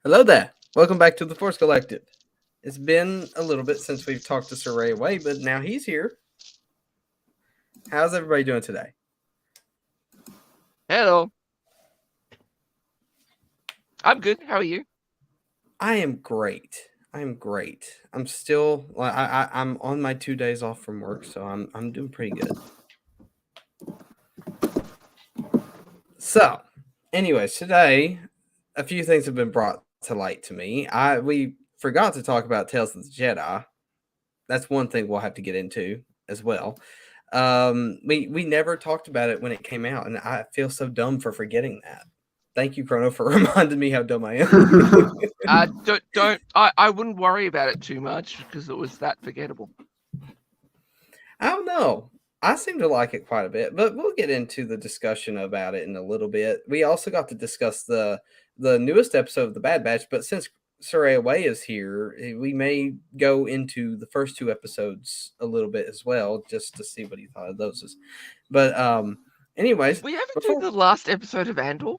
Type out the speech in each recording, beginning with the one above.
Hello there. Welcome back to the Force Collective. It's been a little bit since we've talked to Sir Ray away, but now he's here. How's everybody doing today? Hello. I'm good. How are you? I am great. I'm great. I'm still I'm on my 2 days off from work, so I'm doing pretty good. So, anyways, today a few things have been brought to light to me. We forgot to talk about Tales of the Jedi. That's one thing we'll have to get into as well. We never talked about it when it came out, and I feel so dumb for forgetting that. Thank you, Chrono, for reminding me how dumb I am. Don't. I wouldn't worry about it too much because it was that forgettable. I don't know. I seem to like it quite a bit, but we'll get into the discussion about it in a little bit. We also got to discuss the newest episode of the Bad Batch, but since Soraya Way is here, we may go into the first two episodes a little bit as well, just to see what he thought of those. But anyways, Did we ever do before the last episode of Andor?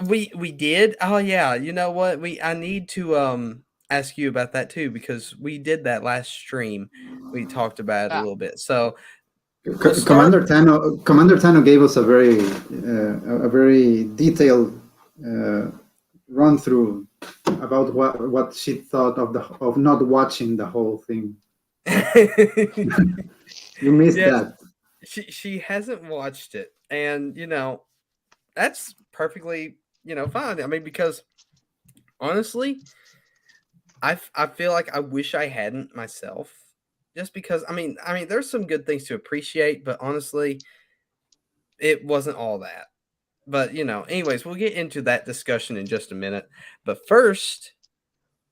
we did, oh yeah, you know what? I need to ask you about that too because we did that last stream. We talked about it a Ah, little bit, so we'll start. Commander Tano gave us a very detailed run through about what she thought of not watching the whole thing. You missed Yes, that. she hasn't watched it, and that's perfectly fine. I mean, because honestly, I feel like I wish I hadn't myself, just because I mean, there's some good things to appreciate, but honestly, it wasn't all that. But anyways, we'll get into that discussion in just a minute. But first,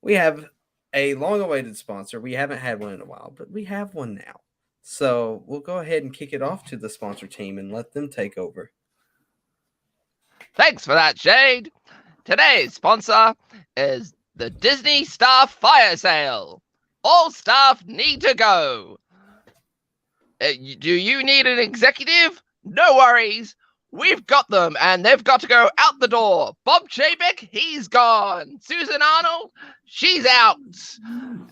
we have a long-awaited sponsor. We haven't had one in a while, but we have one now. So we'll go ahead and kick it off to the sponsor team and let them take over. thanks for that, Shade. Today's sponsor is the Disney Staff Fire Sale. All staff need to go. Do you need an executive? No worries. We've got them, and they've got to go out the door. Bob Chapek, he's gone. Susan Arnold, she's out.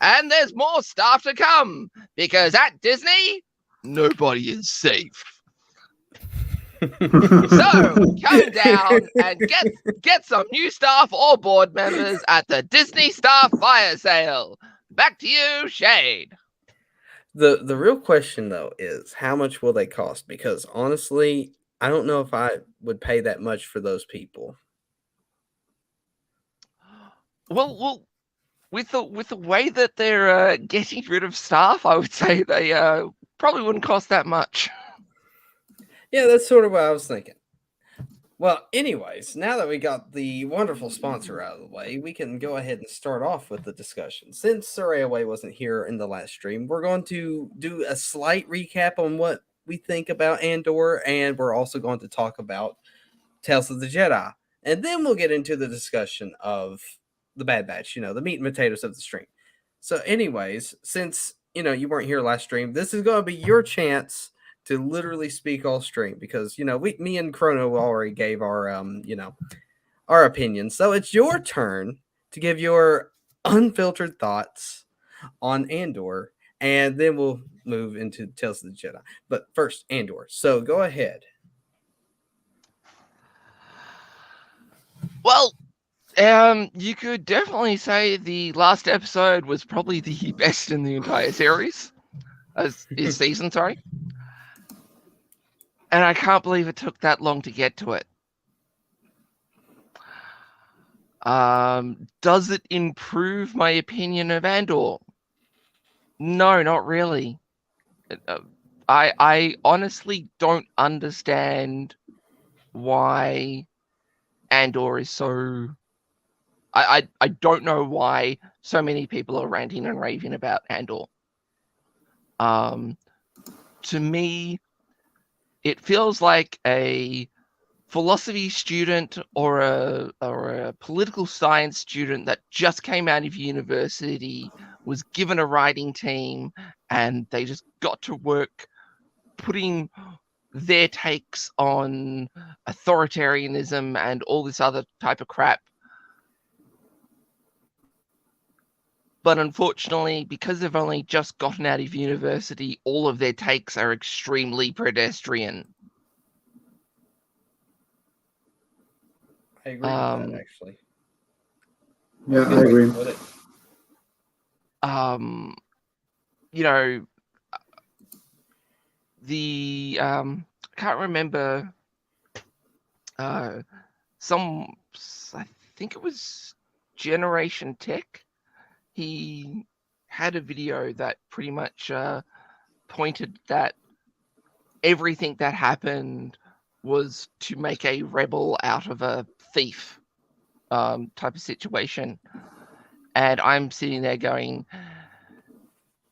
And there's more staff to come, because at Disney, nobody is safe. So come down and get some new staff or board members at the Disney Staff Fire Sale. Back to you, Shade. The real question though is how much will they cost? Because honestly, I don't know if I would pay that much for those people. Well, with the way that they're getting rid of staff, I would say they probably wouldn't cost that much. Yeah, that's sort of what I was thinking. Well, anyways, now that we got the wonderful sponsor out of the way, we can go ahead and start off with the discussion. Since Soraya Way wasn't here in the last stream, we're going to do a slight recap on what we think about Andor, and we're also going to talk about Tales of the Jedi. And then we'll get into the discussion of the Bad Batch, the meat and potatoes of the stream. So, anyways, since you weren't here last stream, this is going to be your chance to literally speak all stream because me and Chrono already gave our our opinions. So it's your turn to give your unfiltered thoughts on Andor, and then we'll move into Tales of the Jedi. But first, Andor. So go ahead. Well, you could definitely say the last episode was probably the best in the entire series, is season, sorry. And I can't believe it took that long to get to it. Does it improve my opinion of Andor? No, not really. I honestly don't understand why Andor is so. I don't know why so many people are ranting and raving about Andor. To me, it feels like a philosophy student or a political science student that just came out of university, was given a writing team, and they just got to work putting their takes on authoritarianism and all this other type of crap But unfortunately, because they've only just gotten out of university, all of their takes are extremely pedestrian. I agree with that, actually. Yeah, That's a I good way to agree. put it. You know, I can't remember. I think it was Generation Tech. He had a video that pretty much pointed that everything that happened was to make a rebel out of a thief, type of situation. And I'm sitting there going,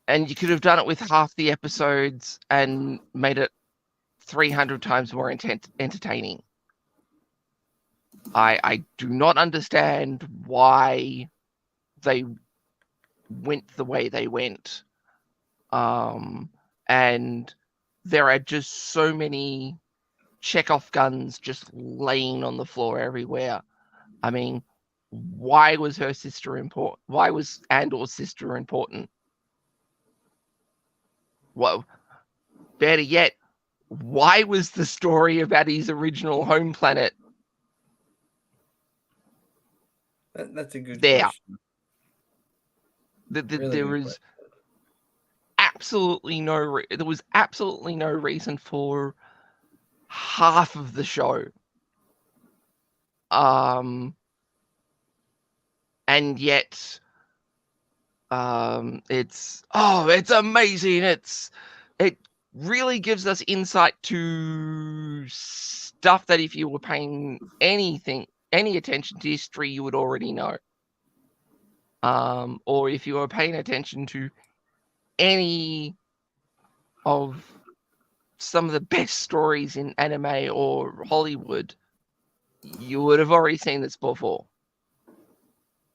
and you could have done it with half the episodes and made it 300 times more entertaining. I do not understand why they went the way they went. And there are just so many Chekhov guns just laying on the floor everywhere. I mean, why was her sister important? Why was Andor's sister important? Well, better yet, why was the story about his original home planet That's a good there? question. Really There good was question. absolutely there was absolutely no reason for half of the show. And yet, it's amazing. It really gives us insight to stuff that if you were paying any attention to history, you would already know. Or if you were paying attention to any of some of the best stories in anime or Hollywood, you would have already seen this before.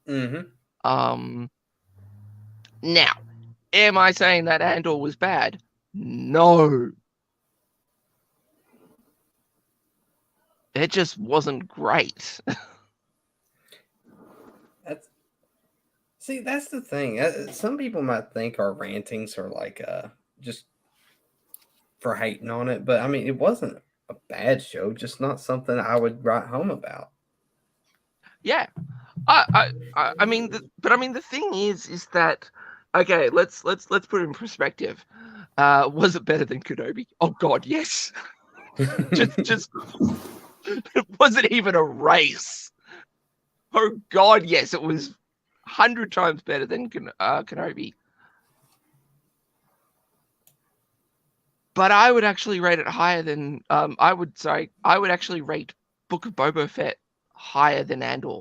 Mm-hmm. Now, am I saying that Andor was bad? No. It just wasn't great. That's the thing. Some people might think our rantings are like just for hating on it, but I mean, it wasn't a bad show, just not something I would write home about. Yeah. I mean, the thing is that, okay, let's put it in perspective. Was it better than Kenobi? Oh God, yes. just was it even a race? Oh God, yes, it was 100 times better than Kenobi. But I would actually rate it higher than I would actually rate Book of Boba Fett higher than Andor.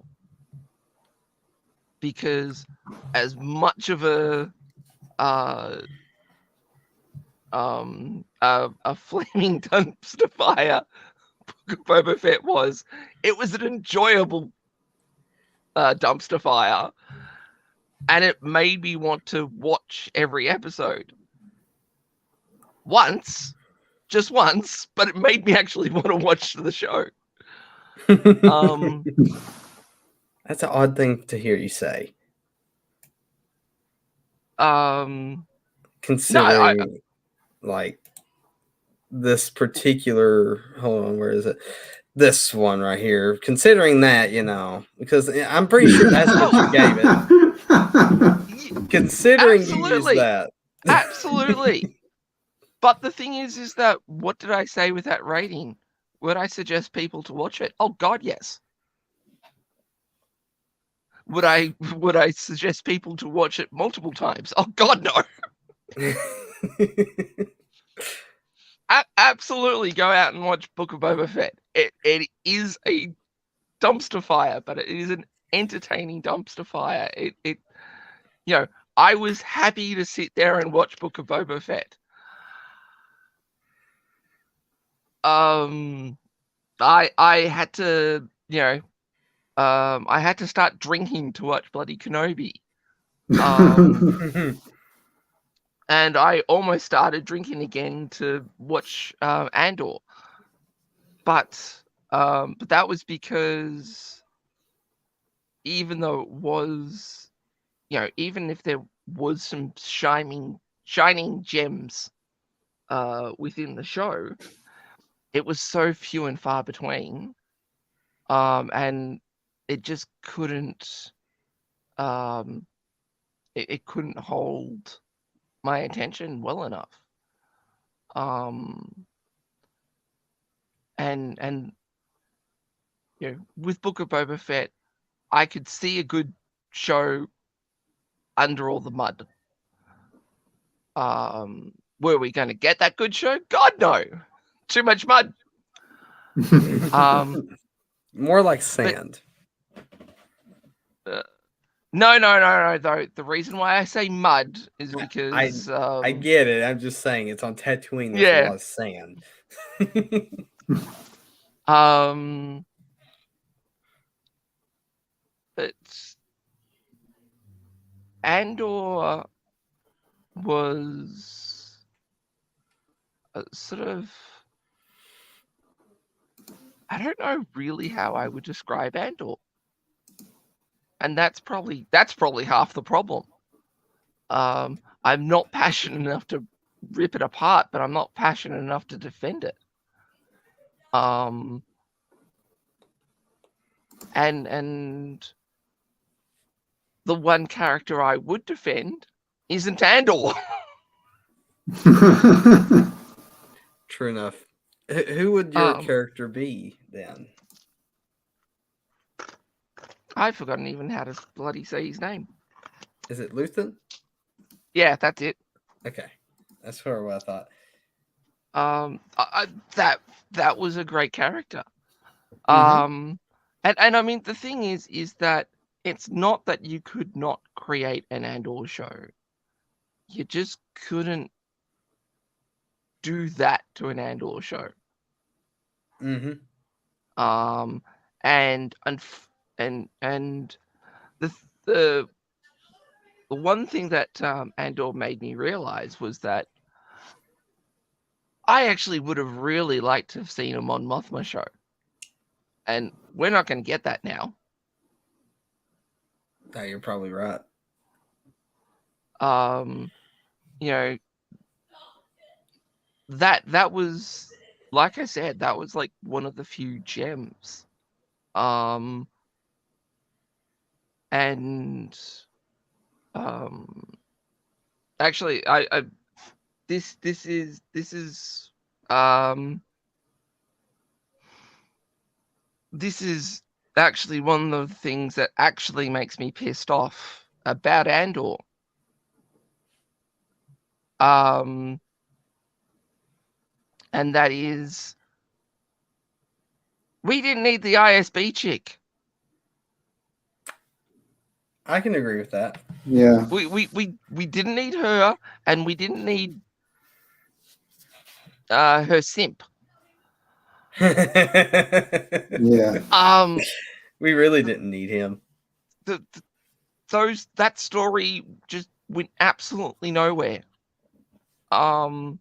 Because as much of a flaming dumpster fire Book of Boba Fett was, it was an enjoyable dumpster fire, and it made me want to watch every episode. Just once, but it made me actually want to watch the show. That's an odd thing to hear you say. Considering like this particular, hold on, where is it? This one right here. Considering that, because I'm pretty sure that's what you gave it. Considering you used that. Absolutely. But the thing is that what did I say with that rating? Would I suggest people to watch it? Oh God, yes. Would I suggest people to watch it multiple times? Oh God, no. Absolutely go out and watch Book of Boba Fett. It is a dumpster fire, but it is an entertaining dumpster fire. I was happy to sit there and watch Book of Boba Fett. I had to, I had to start drinking to watch bloody Kenobi. And I almost started drinking again to watch Andor. But that was because even though it was even if there was some shining gems within the show, it was so few and far between, and it just couldn't it couldn't hold my attention well enough. And with Book of Boba Fett, I could see a good show under all the mud. Were we going to get that good show? God, no. Too much mud. More like sand. No. Though the reason why I say mud is because I get it. I'm just saying it's on Tatooine. There's a lot of sand. But Andor was sort of, I don't know really how I would describe Andor, and that's probably half the problem. I'm not passionate enough to rip it apart, but I'm not passionate enough to defend it. And the one character I would defend isn't Andor. True enough. Who would your character be then? I've forgotten even how to bloody say his name. Is it Luthen? Yeah, that's it. Okay, that's sort of what I thought. That was a great character. Mm-hmm. And I mean, the thing is that it's not that you could not create an Andor show. You just couldn't do that to an Andor show. Mm-hmm. And the one thing that Andor made me realize was that I actually would have really liked to have seen a Mon Mothma show. And we're not going to get that now. No, you're probably right. That was, like I said, that was like one of the few gems. Actually, this is actually one of the things that actually makes me pissed off about Andor. And that is, we didn't need the ISB chick. I can agree with that. Yeah. We didn't need her, and we didn't need her simp. Yeah. We really didn't need him. That story just went absolutely nowhere. And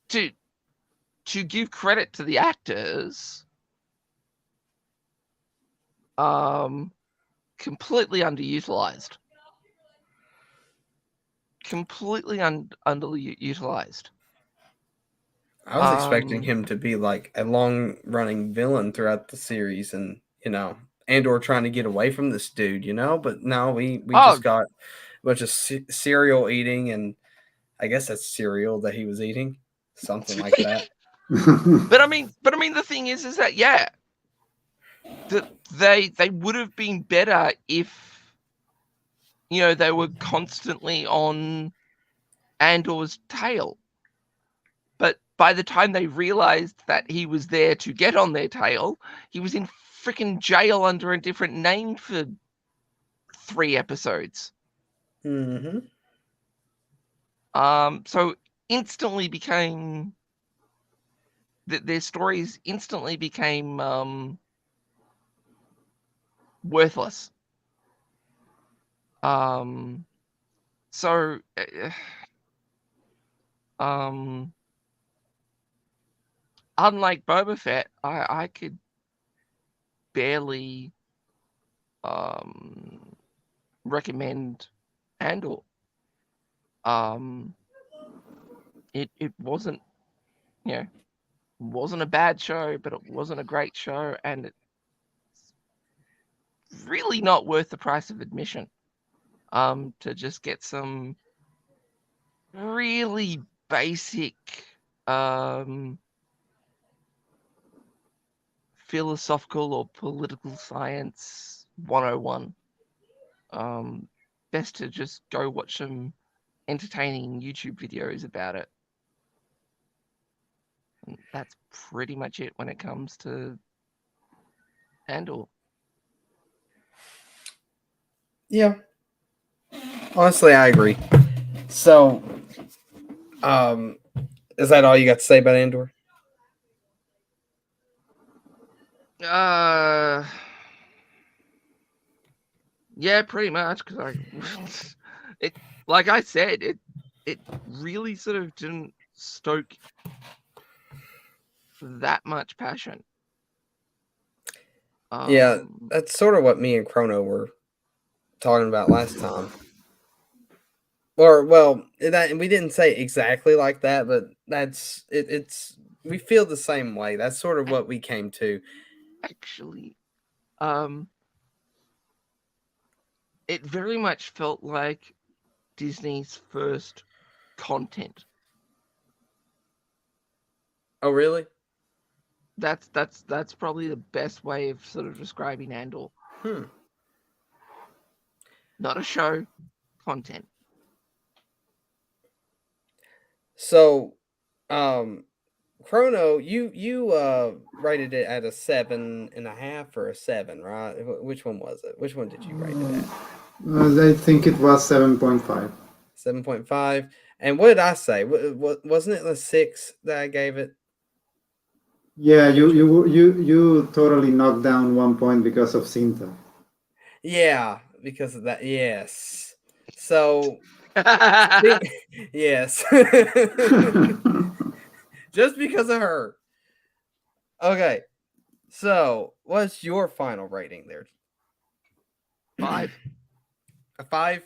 to give credit to the actors, completely underutilized. Underutilized. I was expecting him to be like a long-running villain throughout the series, and Andor trying to get away from this dude, But no, we just got a bunch of cereal eating, and I guess that's cereal that he was eating, something like that. But I mean, the thing is that they would have been better if they were constantly on Andor's tail. But by the time they realized that he was there to get on their tail, he was in freaking jail under a different name for 3 episodes. Mm-hmm. So instantly became their stories instantly became worthless. So unlike Boba Fett, I could barely recommend Andor. It wasn't, wasn't a bad show, but it wasn't a great show, and it's really not worth the price of admission. To just get some really basic philosophical or political science 101. Best to just go watch some entertaining YouTube videos about it. And that's pretty much it when it comes to Andor. Yeah. Honestly, I agree. So, is that all you got to say about Andor? Yeah, pretty much. Because it, like I said, it really sort of didn't stoke that much passion. Yeah, that's sort of what me and Chrono were talking about last time. Or, well, that we didn't say exactly like that, but that's it. It's we feel the same way. That's sort of what we came to. Actually, it very much felt like Disney's first content. Oh, really? That's probably the best way of sort of describing Andor. Not a show, content. So, Chrono, you rated it at a 7.5 or a 7, right? Which one was it? Which one did you rate it at? I think it was 7.5. 7.5. And what did I say? What wasn't it the 6 that I gave it? Yeah, you totally knocked down 1 point because of Cinta. Yeah, because of that. Yes. So, yes. Just because of her. Okay. So, what's your final rating there? 5. A 5?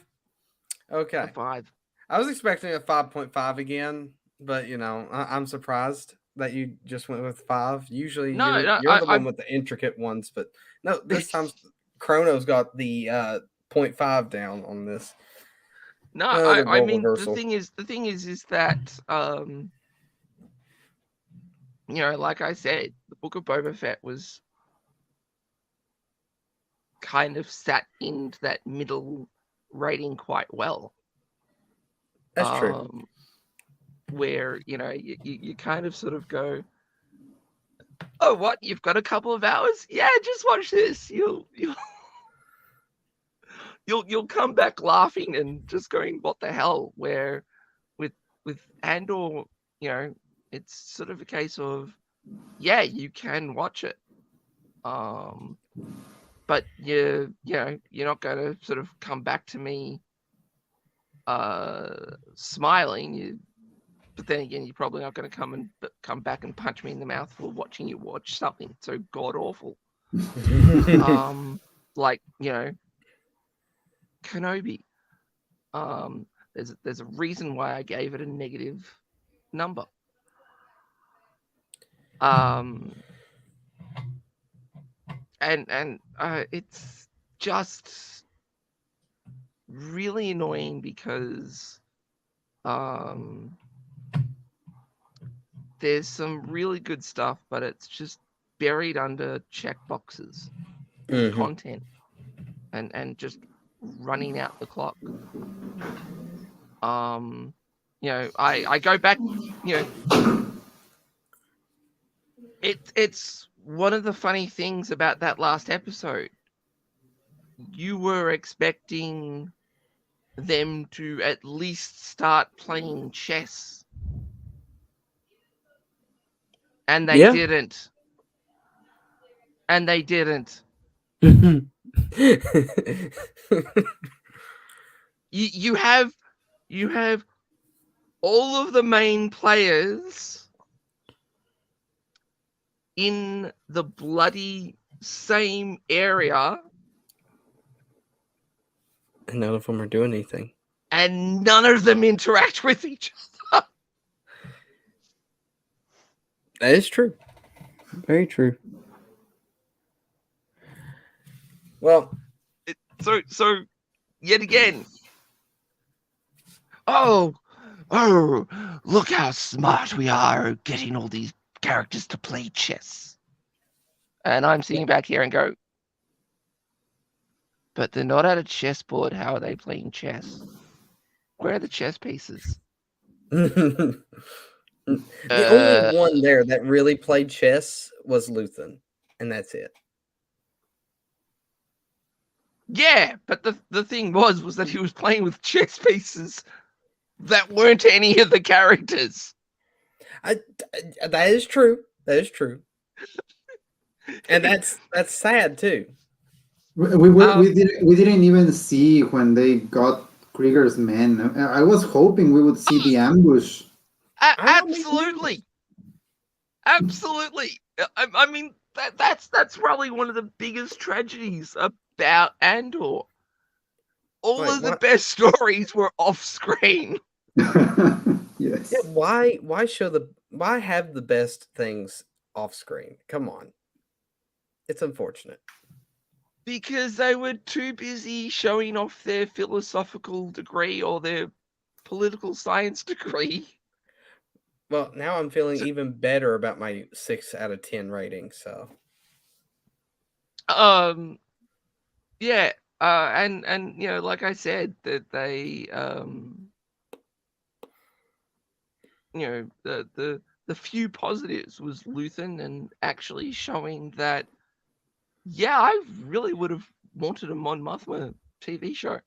Okay. A 5. I was expecting a 5.5 again, but I'm surprised that you just went with 5. Usually you're the one with the intricate ones, but no, this time Chrono's got the 0.5 down on this. No, I mean reversal. the thing is that like I said, the Book of Boba Fett was kind of sat into that middle rating quite well. That's true. Where you kind of sort of go, oh, what? You've got a couple of hours? Yeah, just watch this. You'll come back laughing and just going, what the hell? Where with Andor, it's sort of a case of, yeah, you can watch it, but you're not going to sort of come back to me smiling. But then again, you're probably not going to come back and punch me in the mouth for watching you watch something so god awful. Like Kenobi. There's a reason why I gave it a negative number. And it's just really annoying because there's some really good stuff, but it's just buried under check boxes, content, and just running out the clock. I go back, it's one of the funny things about that last episode. You were expecting them to at least start playing chess, and they didn't. And they didn't. You have all of the main players in the bloody same area And none of them are doing anything. and none of them interact with each other. That is true. Very true. Well, So yet again. Oh, look how smart we are getting all these characters to play chess. And I'm sitting back here and go, but they're not at a chessboard. How are they playing chess? Where are the chess pieces? the only one there that really played chess was Luthen, and that's it. Yeah, but the thing was that he was playing with chess pieces that weren't any of the characters. That is true. That is true. And that's sad too. We didn't even see when they got Krieger's men. I was hoping we would see the ambush. Absolutely. I mean that's probably one of the biggest tragedies about Andor. All Wait, of the what? best stories were off screen. Yes. Yeah, why have the best things off screen? Come on. It's unfortunate. Because they were too busy showing off their philosophical degree or their political science degree. Well, now I'm feeling even better about my 6 out of 10 rating, so Yeah, and you know, like I said, that they you know, the few positives was Luthen and actually showing that, yeah, I really would have wanted a Mon Mothma TV show.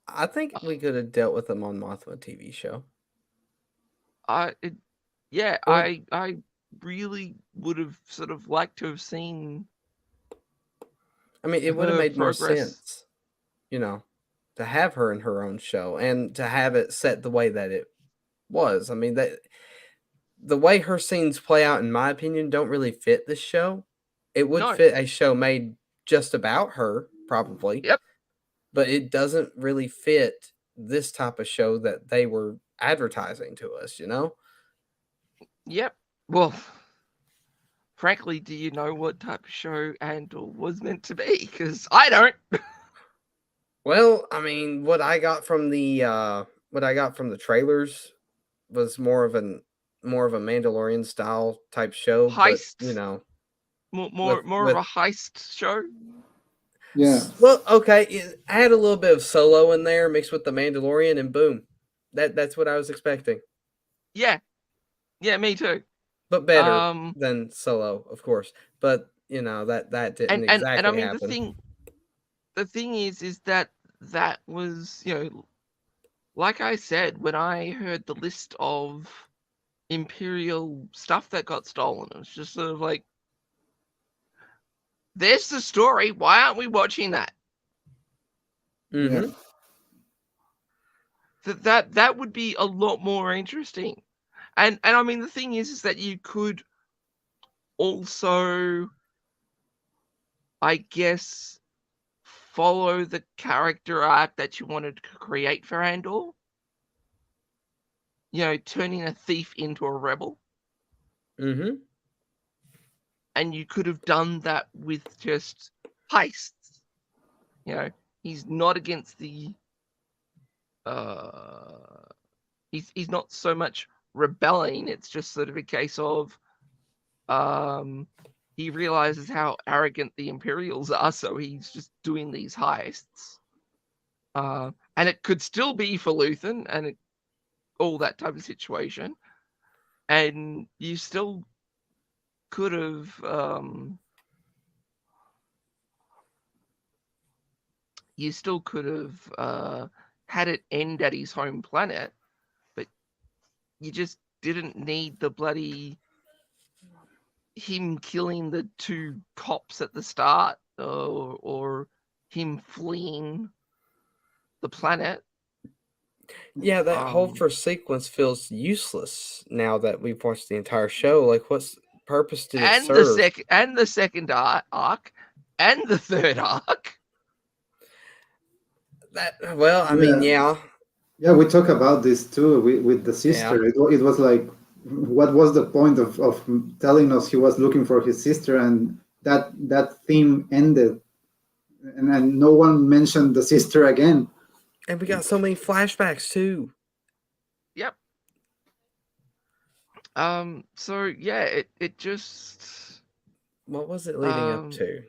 I think we could have dealt with them on Mothma TV show. I really would have sort of liked to have seen. I mean, it would have her made more progress. sense, you know, to have her in her own show and to have it set the way that it was. I mean, that the way her scenes play out, in my opinion, don't really fit this show. It would No. fit a show made just about her, probably. Yep. But it doesn't really fit this type of show that they were advertising to us, you know? Yep. Well, frankly, do you know what type of show Andor was meant to be? Because I don't. Well, I mean, what I got from the trailers was more of a Mandalorian style type show, Heist. but you know, More with- of a heist show. Yeah. well, okay, add a little bit of Solo in there mixed with the Mandalorian, and boom, that's what I was expecting, Yeah. Yeah, me too. but better than Solo, of course. But you know that didn't exactly and I mean happen. the thing is that was, you know, like I said, when I heard the list of Imperial stuff that got stolen, it was just sort of like, there's the story. Why aren't we watching that? Mhm. That would be a lot more interesting. And I mean, the thing is that you could also, I guess, follow the character arc that you wanted to create for Andor. You know, turning a thief into a rebel. Mhm. And you could have done that with just heists. You know, he's not against the he's not so much rebelling, it's just sort of a case of he realizes how arrogant the Imperials are, so he's just doing these heists. And it could still be for Luthen and all that type of situation. And you still could have had it end at his home planet, but you just didn't need the bloody him killing the 2 cops at the start, or him fleeing the planet. Yeah, that whole first sequence feels useless now that we've watched the entire show. Like, what's purpose did it serve? The second arc and the third arc. I mean, yeah. Yeah, we talk about this too with the sister. It was like, what was the point of telling us he was looking for his sister, and that theme ended, and no one mentioned the sister again. And we got so many flashbacks too. Yep. So yeah, it just What was it leading up to?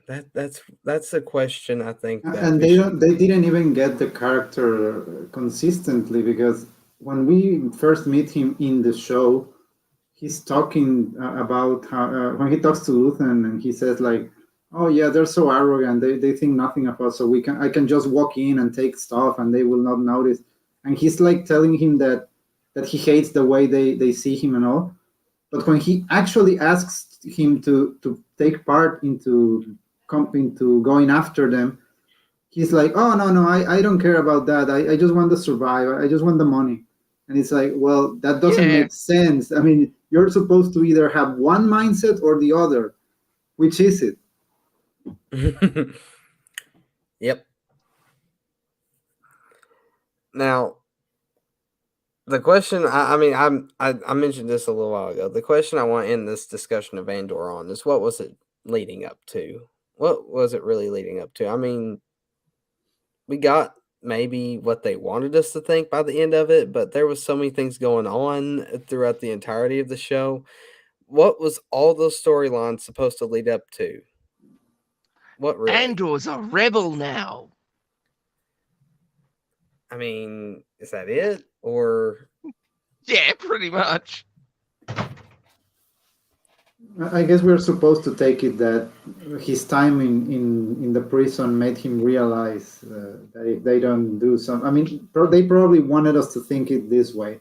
That's a question I think that And we should. they didn't even get the character consistently, because when we first meet him in the show, he's talking about how when he talks to Luthen, and he says like, "Oh yeah, they're so arrogant. They think nothing of us. So I can just walk in and take stuff, and they will not notice." And he's like telling him that he hates the way they see him and all. But when he actually asks him to take part into going after them, he's like, "Oh no, I don't care about that. I just want to survive. I just want the money." And it's like, well, that doesn't Yeah. make sense. I mean, you're supposed to either have one mindset or the other. Which is it? Yep. Now, the question I mean I mentioned this a little while ago. The question I want to end this discussion of Andor on is, what was it leading up to? What was it really leading up to? I mean, we got maybe what they wanted us to think by the end of it, but there was so many things going on throughout the entirety of the show. What was all those storylines supposed to lead up to? What really? Andor's a rebel now. I mean, is that it? Or Yeah, pretty much. I guess we're supposed to take it that his time in the prison made him realize that if they don't do some, I mean, they probably wanted us to think it this way.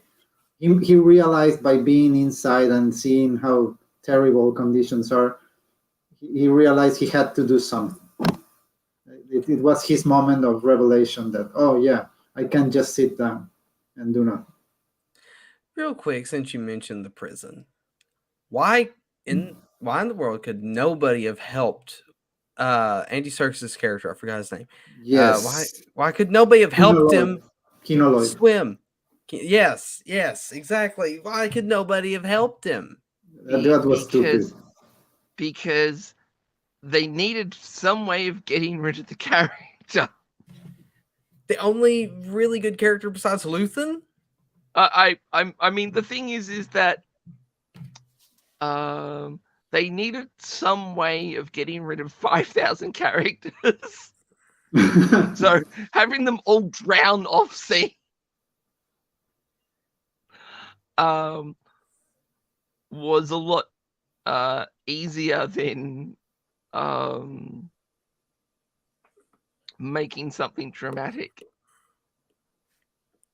He realized by being inside and seeing how terrible conditions are, he realized he had to do something. It was his moment of revelation that, oh yeah, I can't just sit down and do nothing. real quick, since you mentioned the prison, why in the world could nobody have helped Andy Serkis' character? I forgot his name. Yes. Why could nobody have helped him Kinoloid. swim? Yes, exactly. Why could nobody have helped him? That was stupid. Because they needed some way of getting rid of the character. The only really good character besides Luthen? I mean, the thing is that they needed some way of getting rid of 5,000 characters. So having them all drown off scene was a lot easier than making something dramatic.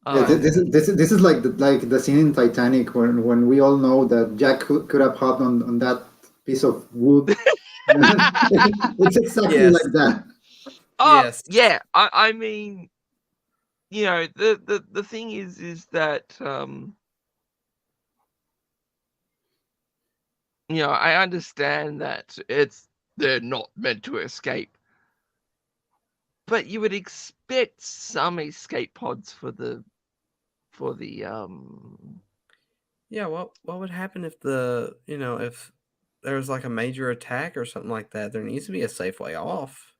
Yeah, this is like the scene in Titanic when we all know that Jack could have hopped on that piece of wood. It's exactly like that. Yes. Yeah. I mean, you know, the thing is that you know, I understand that they're not meant to escape, but you would expect some escape pods for the Yeah, what would happen if if there was like a major attack or something like that? There needs to be a safe way off.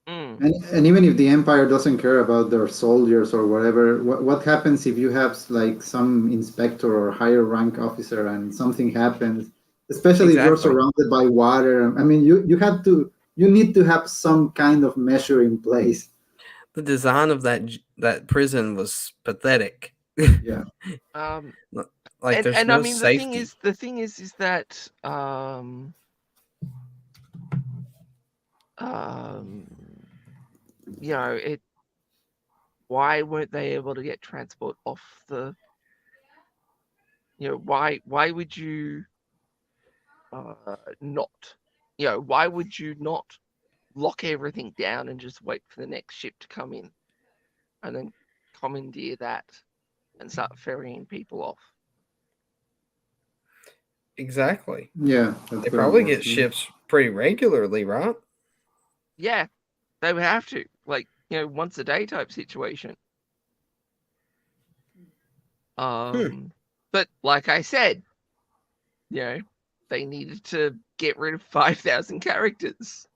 And even if the Empire doesn't care about their soldiers or whatever, what happens if you have like some inspector or higher rank officer and something happens, especially if you're surrounded by water? I mean, you need to have some kind of measure in place. The design of that prison was pathetic. Yeah. Like there's no safety. The thing is that you know, why weren't they able to get transport off the, you know, why would you not, you know, why would you not lock everything down and just wait for the next ship to come in and then commandeer that and start ferrying people off? Exactly. Yeah. They probably get ships pretty regularly, right? Yeah, they would have to. Like, once a day type situation. But like I said, they needed to get rid of 5,000 characters.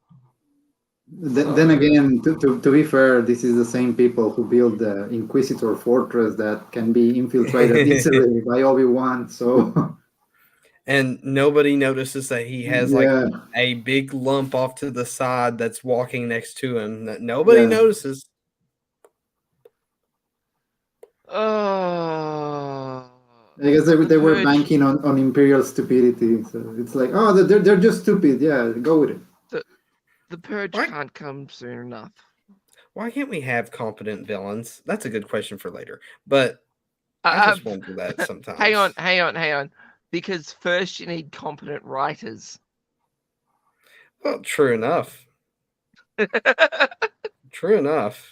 Then again, to be fair, this is the same people who built the Inquisitor Fortress that can be infiltrated easily by Obi-Wan. So And nobody notices that he has like yeah, a big lump off to the side that's walking next to him that nobody Yeah. notices. Oh, I guess they the were Purge. banking on Imperial stupidity. So it's like, oh, they're just stupid. Yeah, go with it. The Purge What? can't come soon enough. Why can't we have competent villains? That's a good question for later. But I just wonder that sometimes. Hang on. Because first you need competent writers. Well, true enough. True enough.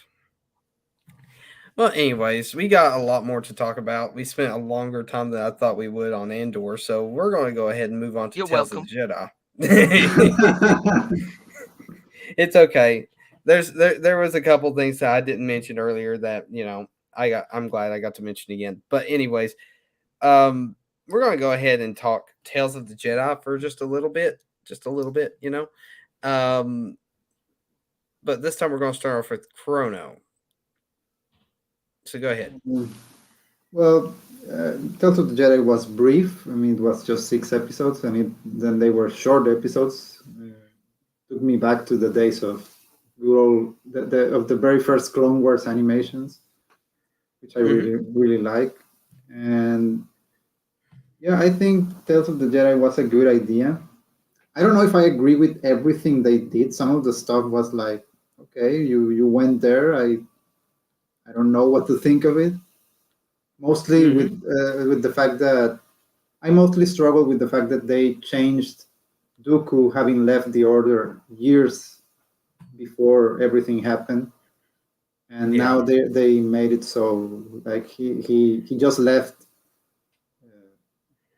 Well, anyways, we got a lot more to talk about. We spent a longer time than I thought we would on Andor, so we're going to go ahead and move on to You're Tales welcome. of the Jedi. It's okay. There was a couple things that I didn't mention earlier that I'm glad I got to mention again. But anyways, we're going to go ahead and talk Tales of the Jedi for just a little bit, but this time we're going to start off with Chrono. So go ahead. Well, Tales of the Jedi was brief. I mean, it was just 6 episodes, and then they were short episodes. Took me back to the days of the very first Clone Wars animations, which I really like. And yeah, I think Tales of the Jedi was a good idea. I don't know if I agree with everything they did. Some of the stuff was like, okay, you went there. I don't know what to think of it. Mostly with the fact that I mostly struggle with the fact that they changed Dooku having left the Order years before everything happened, and now they made it so like he just left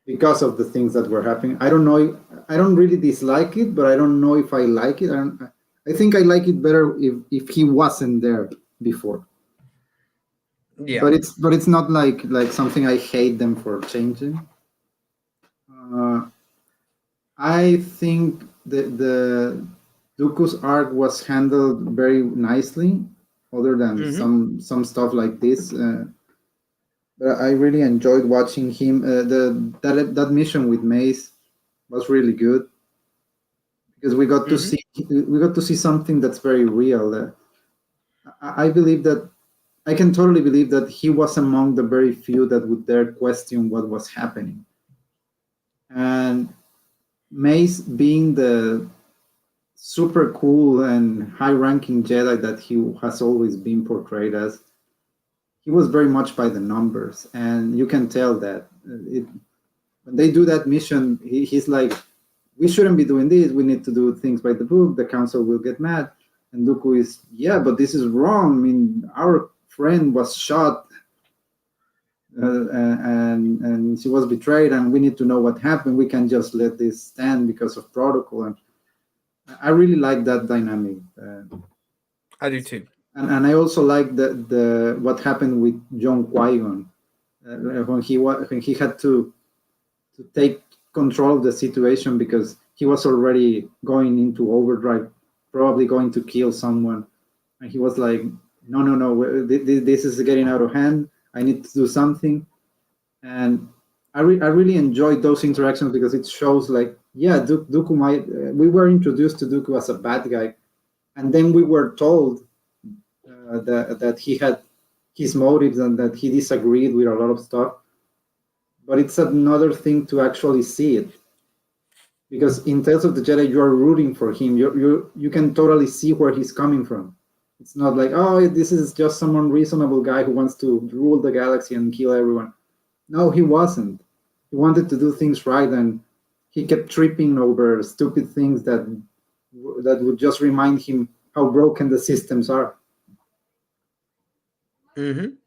because of the things that were happening. I don't know. I don't really dislike it, but I don't know if I like it. I think I like it better if he wasn't there before. Yeah, but it's not like something I hate them for changing. I think the Dooku's arc was handled very nicely, other than some stuff like this. But I really enjoyed watching him. That mission with Mace was really good because we got to see something that's very real. I believe that I can totally believe that he was among the very few that would dare question what was happening. And Mace, being the super cool and high-ranking Jedi that he has always been portrayed as, he was very much by the numbers, and you can tell that when they do that mission, he's like, we shouldn't be doing this. We need to do things by the book. The council will get mad. And Dooku is, yeah, but this is wrong. I mean, our friend was shot and she was betrayed, and we need to know what happened. We can't just let this stand because of protocol. And I really like that dynamic. I do too. And I also like the what happened with John Qui-Gon when he had to take control of the situation because he was already going into overdrive, probably going to kill someone, and he was like, no, this is getting out of hand. I need to do something. And I really enjoyed those interactions because it shows like, yeah, Dooku might. We were introduced to Dooku as a bad guy, and then we were told that he had his motives and that he disagreed with a lot of stuff. But it's another thing to actually see it, because in Tales of the Jedi, you are rooting for him. You can totally see where he's coming from. It's not like, oh, this is just some unreasonable guy who wants to rule the galaxy and kill everyone. No, he wasn't. He wanted to do things right, and he kept tripping over stupid things that would just remind him how broken the systems are. And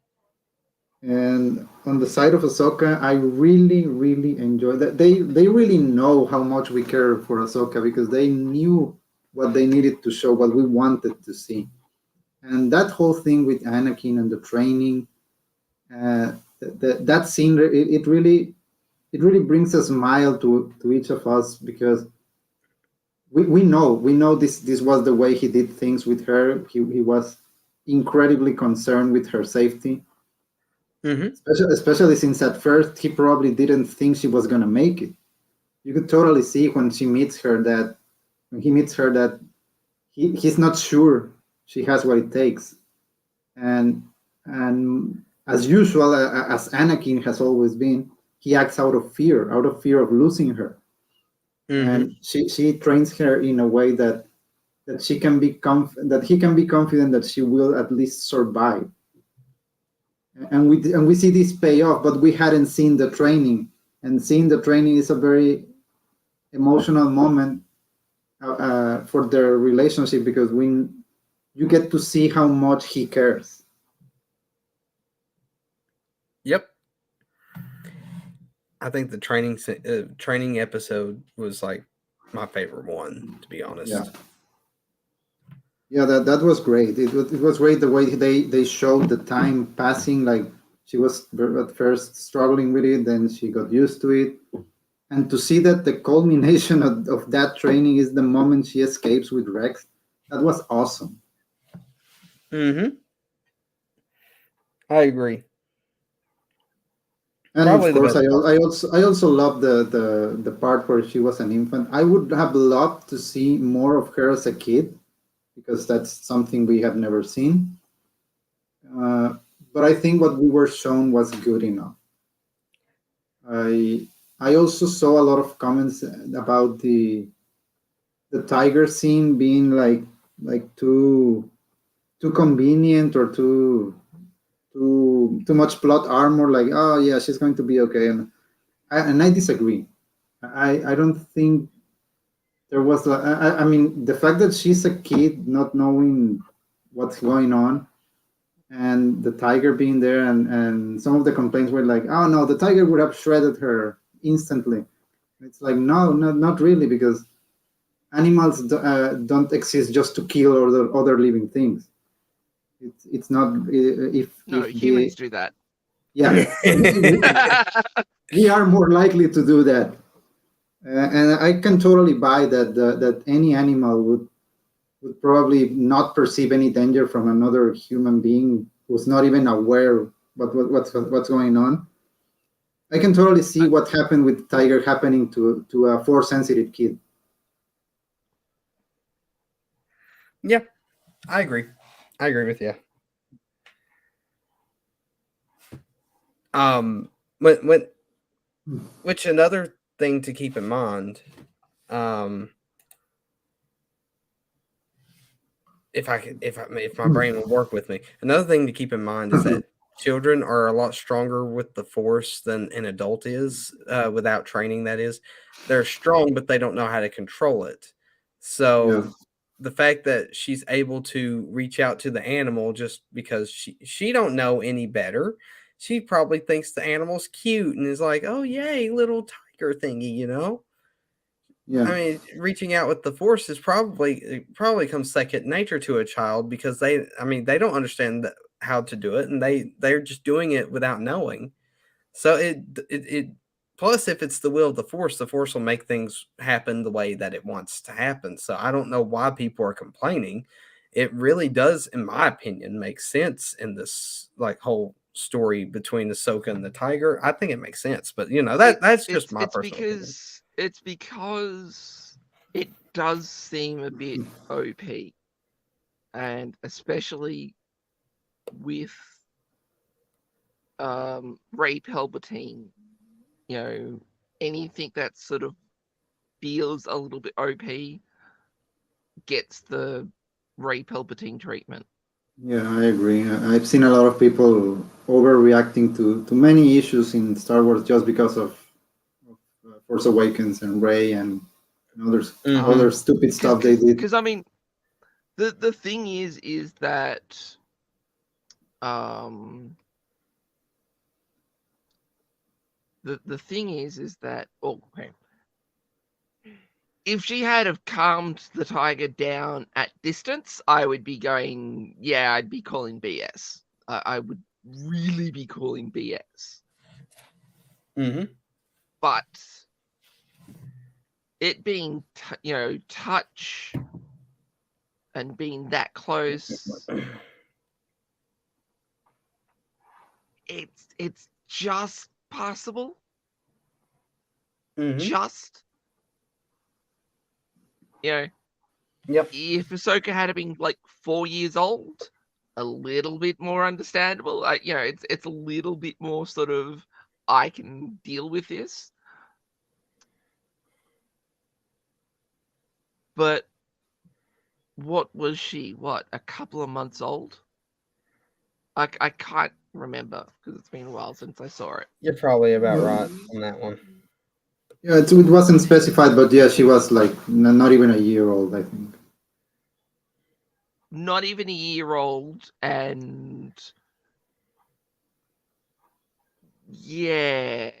on the side of Ahsoka, I really, really enjoyed that. They really know how much we care for Ahsoka because they knew what they needed to show, what we wanted to see. And that whole thing with Anakin and the training, that scene, it really brings a smile to each of us, because we know this was the way he did things with her. He was incredibly concerned with her safety, Mm-hmm. especially since at first he probably didn't think she was gonna make it. You could totally see when he meets her that he's not sure she has what it takes. And and as usual, as Anakin has always been, he acts out of fear of losing her. Mm-hmm. And she trains her in a way that she can be that he can be confident that she will at least survive. And we see this pay off, but we hadn't seen the training. And seeing the training is a very emotional moment for their relationship, because when you get to see how much he cares. Yep. I think the training episode was like my favorite one, to be honest. Yeah. Yeah, that was great. It was great the way they showed the time passing. Like, she was at first struggling with it, then she got used to it. And to see that the culmination of that training is the moment she escapes with Rex, that was awesome. Mm-hmm. I agree. And Probably of the course, best part. I also love the part where she was an infant. I would have loved to see more of her as a kid, because that's something we have never seen. Uh, but I think what we were shown was good enough. I I also saw a lot of comments about the tiger scene being like too convenient, or too much plot armor. Like, oh yeah, she's going to be okay, and I disagree. I don't think there was I mean, the fact that she's a kid not knowing what's going on, and the tiger being there, and some of the complaints were like, oh no, the tiger would have shredded her instantly. It's like, no, not really, because animals don't exist just to kill other living things. It's not No, if the humans do that. yeah, we are more likely to do that. And I can totally buy that that any animal would probably not perceive any danger from another human being who's not even aware what's going on. I can totally see I- what happened with Tiger happening to a force sensitive kid. Yeah, I agree. I agree with you. Um, when which another thing to keep in mind, um, if my brain will work with me, another thing to keep in mind is that children are a lot stronger with the force than an adult is, without training. That is, they're strong, but they don't know how to control it. Yeah, So the fact that she's able to reach out to the animal just because she don't know any better, she probably thinks the animal's cute and is like, oh yay, little tiger thingy, you know. yeah, I mean, reaching out with the force is probably comes second nature to a child, because I mean, they don't understand how to do it, and they're just doing it without knowing. So it plus, if it's the will of the force will make things happen the way that it wants to happen. So I don't know why people are complaining. It really does, in my opinion, make sense in this like whole story between Ahsoka and the tiger. I think it makes sense, but that's just my personal opinion. it's because it does seem a bit OP, and especially with Ray Palpatine, anything that sort of feels a little bit OP gets the Ray Palpatine treatment. yeah. I agree. I've seen a lot of people overreacting to many issues in Star Wars just because of Force Awakens and Rey and others Mhm. other stupid stuff they did. Because I mean, the thing is that um the thing is that, oh, okay, if she had have calmed the tiger down at distance, I would be going, yeah, I'd be calling BS. I would really be calling BS. Mm-hmm. But it being, touch and being that close, it's just possible. Mm-hmm. Just, Yep. if Ahsoka had been like 4 years old, a little bit more understandable. It's a little bit more sort of, I can deal with this. But what was she? What, a couple of months old? I can't remember because it's been a while since I saw it. You're probably about right on that one. Yeah, it wasn't specified, but yeah, she was like not even a year old, I think. Not even a year old, and yeah.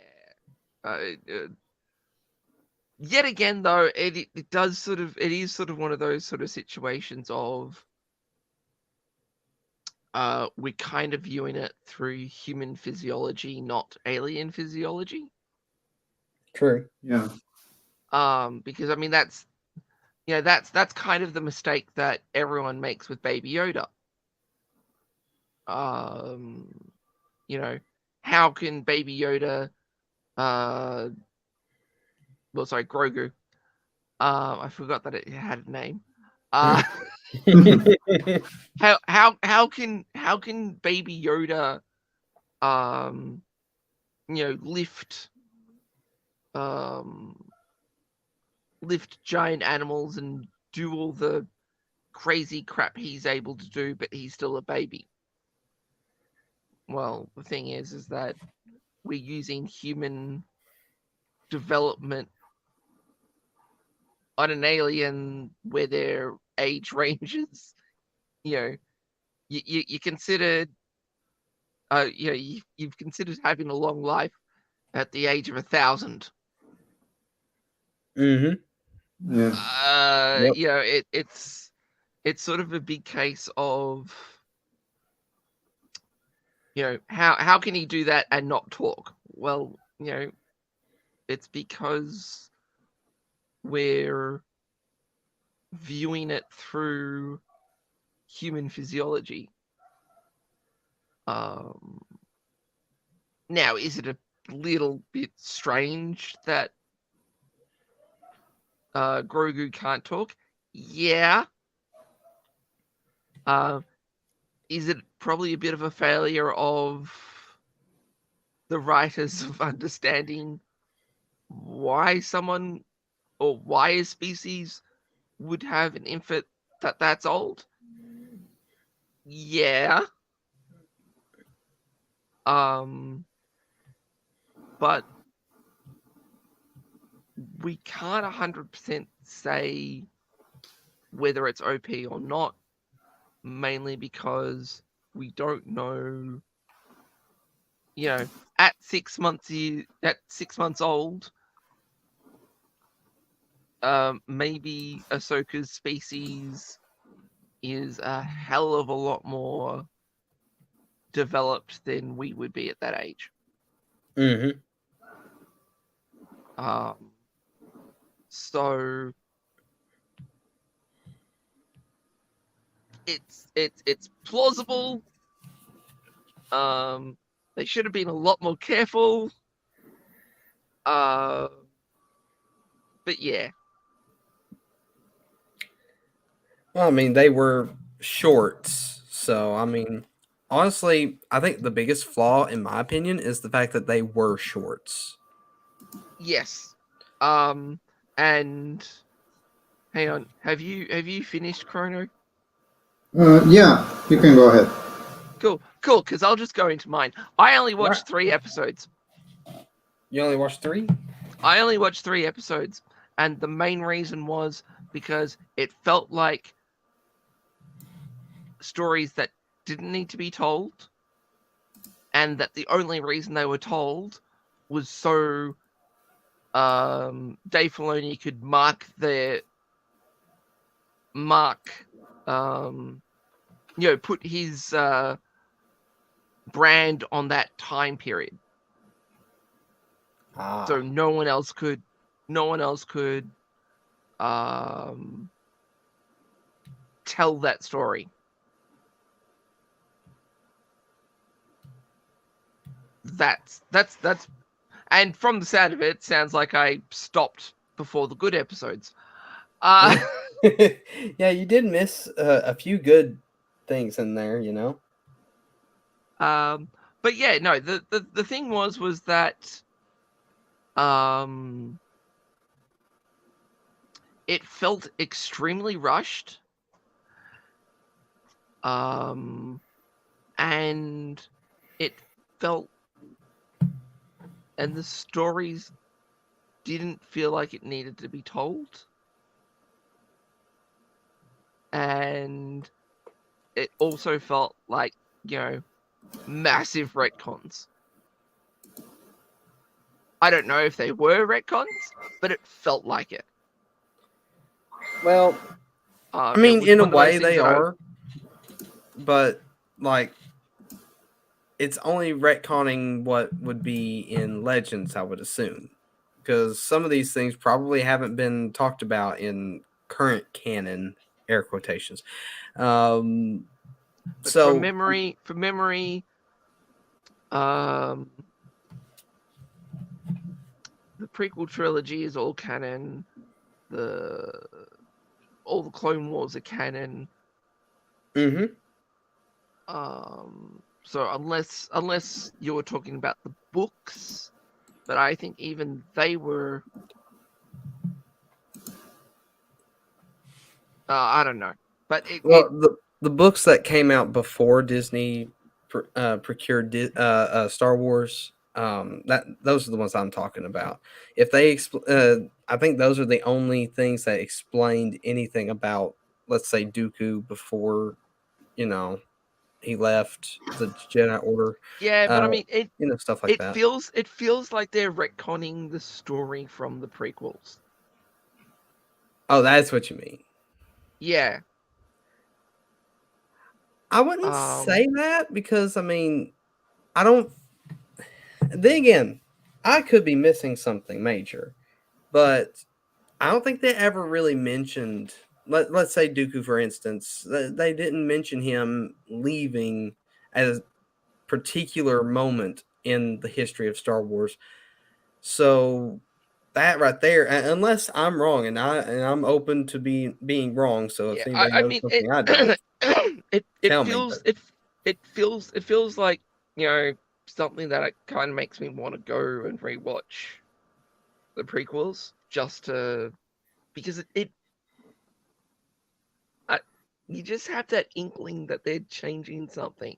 Yet again, though, it is sort of one of those sort of situations of we're kind of viewing it through human physiology, not alien physiology. True. Yeah. Because I mean that's kind of the mistake that everyone makes with Baby Yoda. How can Baby Yoda, Grogu. I forgot that it had a name. How can Baby Yoda, lift giant animals and do all the crazy crap he's able to do, but he's still a baby? Well, the thing is that we're using human development on an alien where their age ranges, you considered, you've considered having a long life at the age of 1,000. Mm-hmm. Yeah. Yep. It's sort of a big case of, how can he do that and not talk? Well, it's because we're viewing it through human physiology. Now, is it a little bit strange that Grogu can't talk? Yeah. Is it probably a bit of a failure of the writers of understanding why someone or why a species would have an infant that's old? Yeah. But we can't 100% say whether it's OP or not, mainly because we don't know. At 6 months old, maybe Ahsoka's species is a hell of a lot more developed than we would be at that age. Mm-hmm. So it's plausible. They should have been a lot more careful. But yeah. Well, I mean, they were shorts, so I mean, honestly, I think the biggest flaw, in my opinion, is the fact that they were shorts. Yes. And hang on, have you finished Chrono? Yeah, you can go ahead. Cool, because I'll just go into mine. I only watched 3 episodes. You only watched 3? I only watched 3 episodes, and the main reason was because it felt like stories that didn't need to be told, and that the only reason they were told was so Dave Filoni could put his brand on that time period. So no one else could tell that story. That's and from the sound of it, sounds like I stopped before the good episodes. Yeah, you did miss a few good things in there, you know. But yeah, no, the thing was that it felt extremely rushed. And it felt, and the stories didn't feel like it needed to be told. And it also felt like, massive retcons. I don't know if they were retcons, but it felt like it. Well, I mean, in a way they are, but like, it's only retconning what would be in Legends, I would assume, because some of these things probably haven't been talked about in current canon, air quotations. So from memory, the prequel trilogy is all canon. All the Clone Wars are canon. Mm-hmm. So unless you were talking about the books, but I think even they were. I don't know, but the books that came out before Disney procured Star Wars, those are the ones I'm talking about. If they, I think those are the only things that explained anything about, let's say, Dooku before, he left the Jedi Order. Yeah, but I mean, stuff like that. It feels like they're retconning the story from the prequels. Oh, that's what you mean. Yeah. I wouldn't say that because, I mean, I don't. Then again, I could be missing something major, but I don't think they ever really mentioned. Let's say Dooku, for instance, they didn't mention him leaving at a particular moment in the history of Star Wars. So that right there, unless I'm wrong, and I'm open to being wrong. So if anybody knows something I don't, it feels like, something that kind of makes me want to go and rewatch the prequels because you just have that inkling that they're changing something.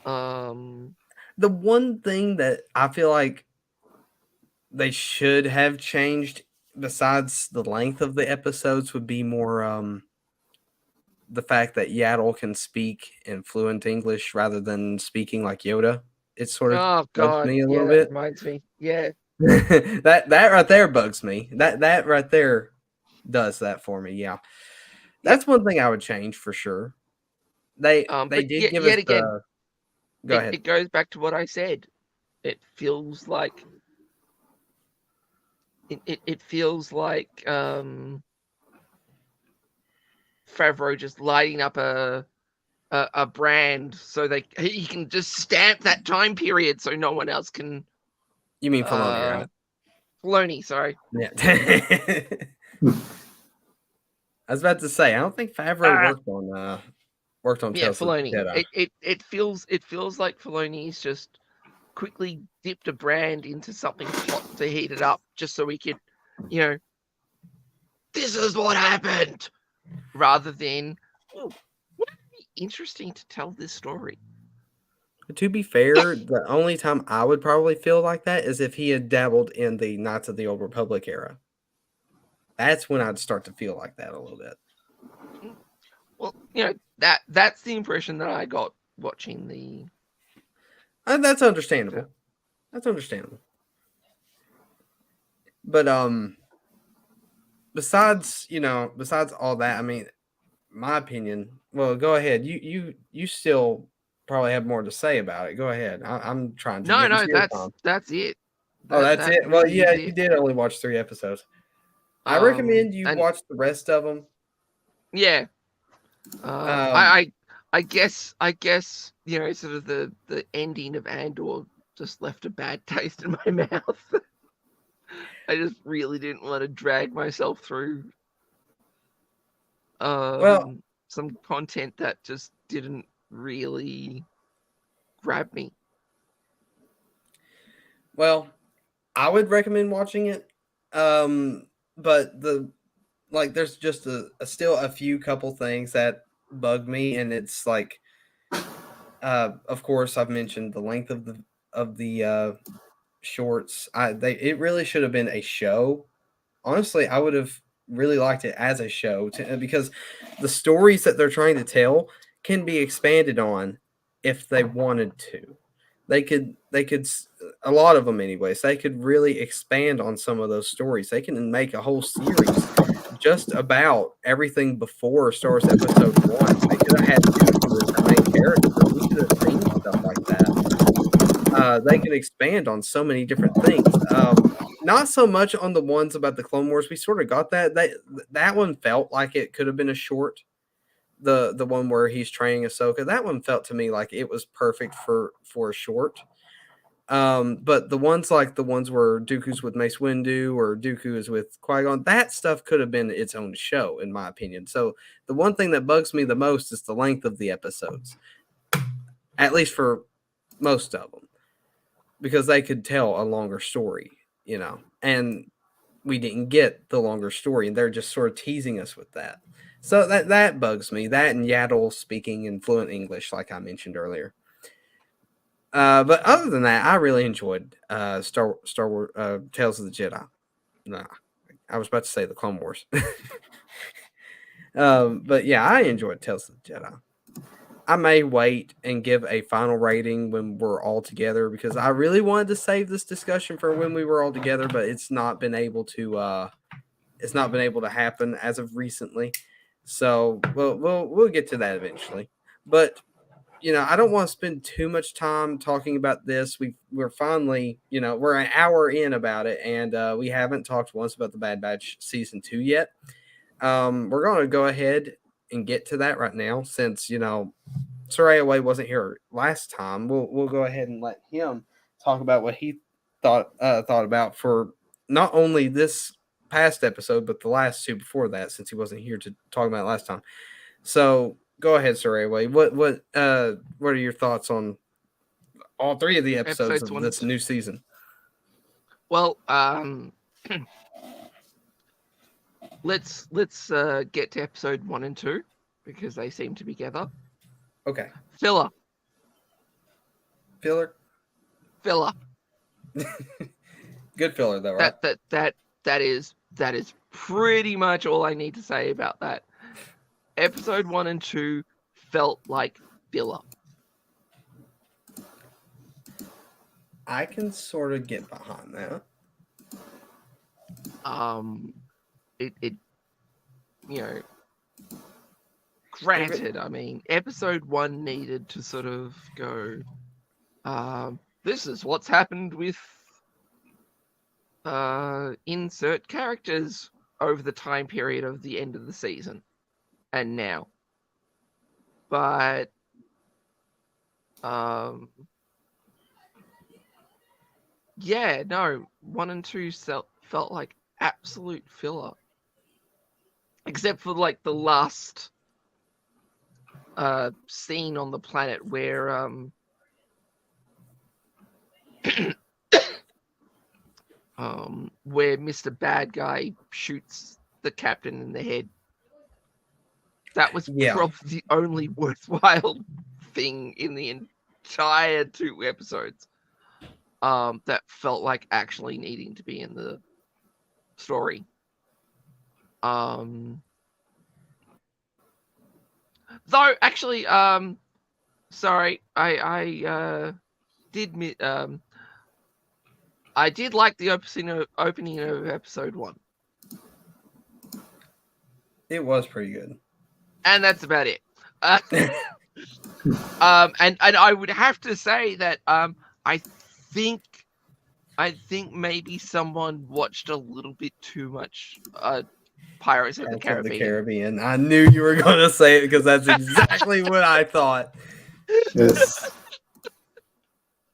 The one thing that I feel like they should have changed, besides the length of the episodes, would be more the fact that Yaddle can speak in fluent English rather than speaking like Yoda. It sort of bugs me a little bit. Reminds me, yeah. that right there bugs me. That right there does that for me. Yeah, that's one thing I would change for sure. They did give us again. Go ahead. It goes back to what I said. It feels like Favreau just lighting up a brand so he can just stamp that time period so no one else can. You mean Filoni, right? Filoni, sorry. Yeah. I was about to say, I don't think Favreau worked on Tales of the Filoni. It feels like Filoni's just quickly dipped a brand into something hot to heat it up just so we could, this is what happened, rather than, wouldn't it be interesting to tell this story? To be fair, the only time I would probably feel like that is if he had dabbled in the Knights of the Old Republic era. That's when I'd start to feel like that a little bit. Well, that's the impression that I got watching the. That's understandable. That's understandable. But besides besides all that, I mean, my opinion. Well, go ahead. You still probably have more to say about it. Go ahead. I'm trying to No, get into no, your time. that's it. Oh, that's That it. Well, really is yeah, you it. did only watch 3 episodes. I recommend you And watch the rest of them. yeah, Um, I guess sort of the ending of Andor just left a bad taste in my mouth. I just really didn't want to drag myself through well, some content that just didn't really grab me. well, I would recommend watching it. But there's just still a few couple things that bug me, and it's like, of course, I've mentioned the length of the shorts. It really should have been a show. Honestly, I would have really liked it as a show because the stories that they're trying to tell can be expanded on if they wanted to. They could a lot of them anyways. They could really expand on some of those stories. They can make a whole series just about everything before Star Wars Episode 1. They could have had Dooku as the main character. We could have seen stuff like that. They can expand on so many different things. Not so much on the ones about the Clone Wars. We sort of got that. That one felt like it could have been a short. The one where he's training Ahsoka. That one felt to me like it was perfect for a short. But the ones where Dooku's with Mace Windu or Dooku is with Qui-Gon, that stuff could have been its own show, in my opinion. So the one thing that bugs me the most is the length of the episodes, at least for most of them, because they could tell a longer story, and we didn't get the longer story, and they're just sort of teasing us with that. So that bugs me. That and Yaddle speaking in fluent English, like I mentioned earlier. But other than that, I really enjoyed Star Wars Tales of the Jedi. Nah, I was about to say the Clone Wars. But yeah, I enjoyed Tales of the Jedi. I may wait and give a final rating when we're all together because I really wanted to save this discussion for when we were all together, but it's not been able to happen as of recently. So we'll get to that eventually. But I don't want to spend too much time talking about this. We're finally, we're an hour in about it, and we haven't talked once about the Bad Batch season 2 yet. We're going to go ahead and get to that right now, since Soraya Way wasn't here last time. We'll go ahead and let him talk about what he thought about for not only this past episode, but the last two before that, since he wasn't here to talk about it last time. So go ahead, Soraya Way. What are your thoughts on all 3 of the episodes of this new season? Well, let's get to episode 1 and 2 because they seem to be together. Okay. Filler. Good filler though, right? That is pretty much all I need to say about that. Episode 1 and 2 felt like filler. I can sort of get behind that. It granted, I mean, episode 1 needed to sort of go, this is what's happened with insert characters over the time period of the end of the season and now. But yeah, no, 1 and 2 felt like absolute filler. Except for like the last scene on the planet where where Mr. Bad Guy shoots the captain in the head. That was probably the only worthwhile thing in the entire 2 episodes that felt like actually needing to be in the story. Though actually, sorry, I did I did like the opening of episode 1, It was pretty good. and that's about it. And I would have to say that I think maybe someone watched a little bit too much Pirates of the Caribbean. I knew you were going to say it because that's exactly what I thought. Yes.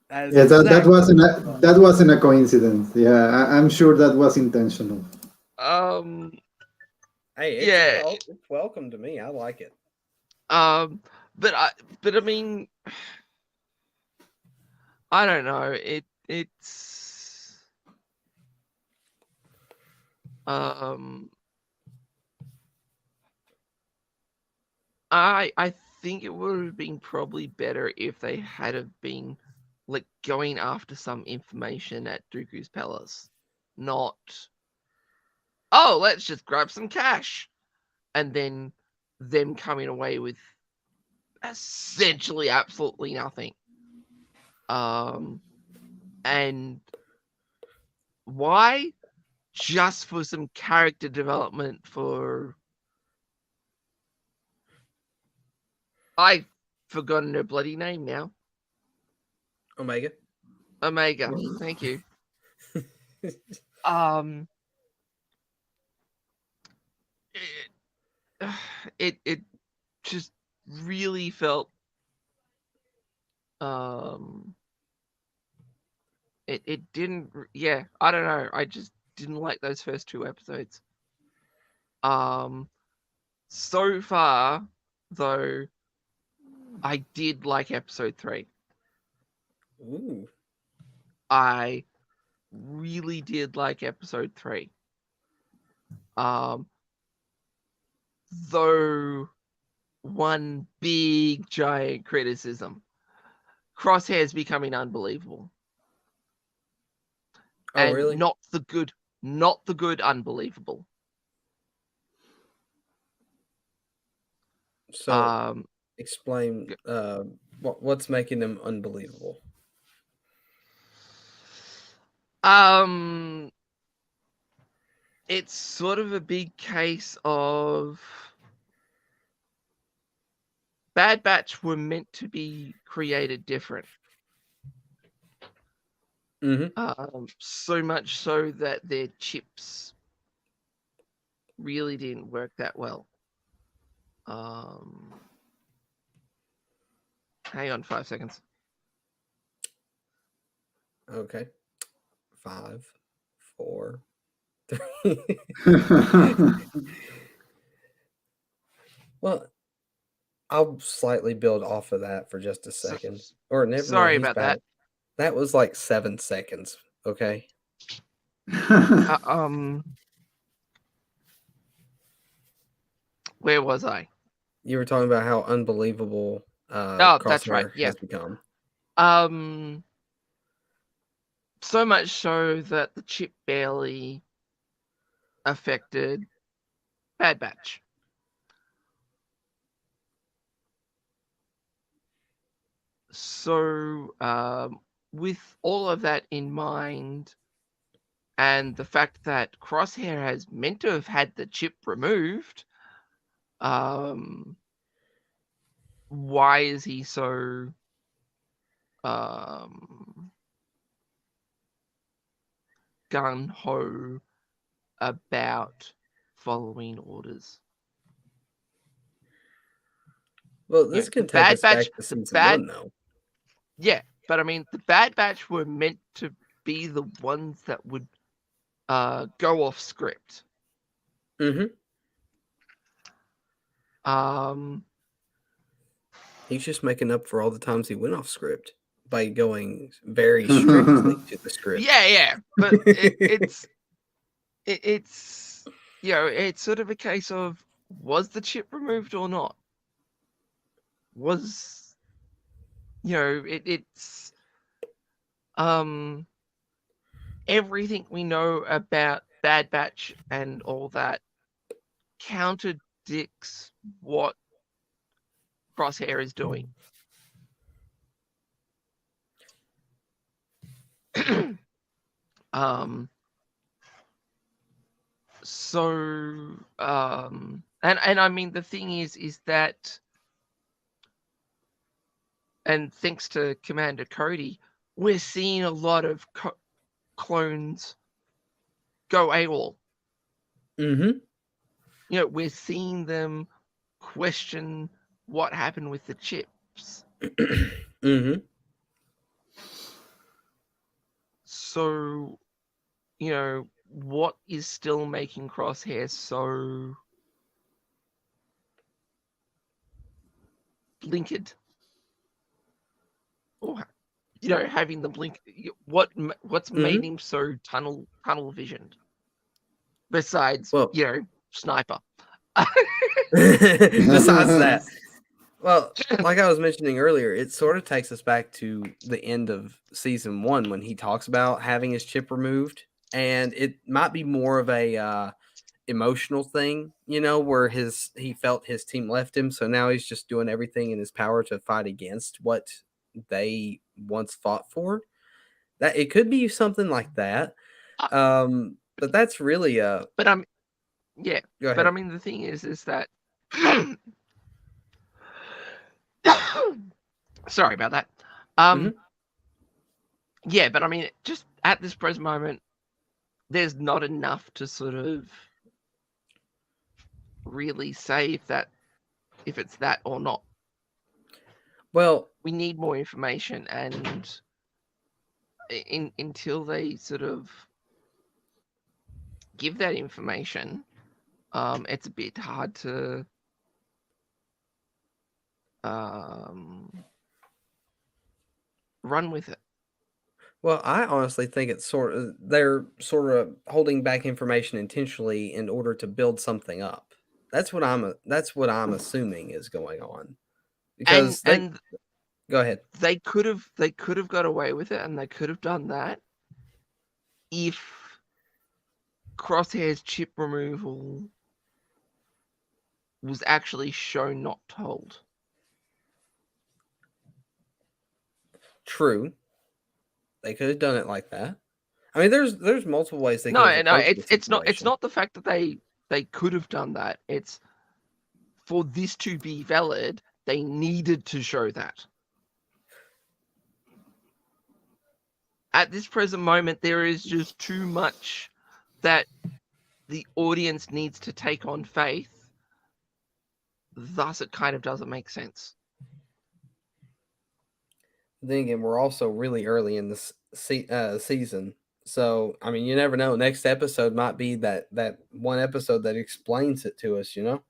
That is Yes, that exactly wasn't what I a, thought. that wasn't a coincidence. Yeah, I'm sure that was intentional. Hey, it's, Yeah. it's welcome to me. I like it. But I mean, I don't know. It's I think it would have been probably better if they had have been like going after some information at Dooku's palace, not let's just grab some cash, and then them coming away with essentially absolutely nothing. And why? Just for some character development for I've forgotten her bloody name now. Omega. Omega. Thank you. It just really felt it didn't, yeah, I don't know, I just didn't like those first 2 episodes. So far though, I did like episode 3. Ooh. I really did like episode 3. Though one big giant criticism, Crosshair's becoming unbelievable. Oh, And really? not the good unbelievable. So explain what's making them unbelievable. It's sort of a big case of Bad Batch were meant to be created different. So much so that their chips really didn't work that well. Hang on 5 seconds. Okay. 5, 4, 3. Well, I'll slightly build off of that for just a second. Or never mind. Sorry He's about back. That was like 7 seconds. Okay. Where was I? You were talking about how unbelievable that's right. Crosshair Yeah. has become. So much so that the chip barely affected Bad Batch. So, with all of that in mind, and the fact that Crosshair has meant to have had the chip removed, why is he so gung-ho about following orders? Well, this can take us back to season 1, though. Yeah, but I mean, the Bad Batch were meant to be the ones that would go off script. He's just making up for all the times he went off script by going very strictly to the script. Yeah, but it's you know, it's sort of a case of, was the chip removed or not? Was, you know, it's everything we know about Bad Batch and all that contradicts what Crosshair is doing. And I mean the thing is that, and thanks to Commander Cody, we're seeing a lot of clones go AWOL. Mm-hmm. You know, we're seeing them question what happened with the chips. Mm-hmm. So, you know, what is still making Crosshair so blinkered? Or, you know, having the blink, what's made him so tunnel visioned? Besides, Well, you know, sniper. besides that, well, like I was mentioning earlier, it sort of takes us back to the end of season 1 when he talks about having his chip removed, and it might be more of a emotional thing, you know, where he felt his team left him, so now he's just doing everything in his power to fight against what they once fought for. That it could be something like that. But that's really But yeah. go ahead. But I mean, the thing is that sorry about that. Yeah, but I mean, just at this present moment, there's not enough to sort of really say if it's that or not. Well, we need more information, and until they sort of give that information, it's a bit hard to run with it. Well, I honestly think it's they're sort of holding back information intentionally in order to build something up. That's what I'm assuming is going on. Because and go ahead. They could have got away with it, and they could have done that if Crosshair's chip removal was actually shown, not told. True. They could have done it like that. I mean, there's multiple ways they could No, have it's not the fact that they could have done that. It's for this to be valid, they needed to show that. At this present moment, there is just too much that the audience needs to take on faith. Thus, it kind of doesn't make sense. Then again, we're also really early in this season. So, I mean, you never know. Next episode might be that one episode that explains it to us, you know?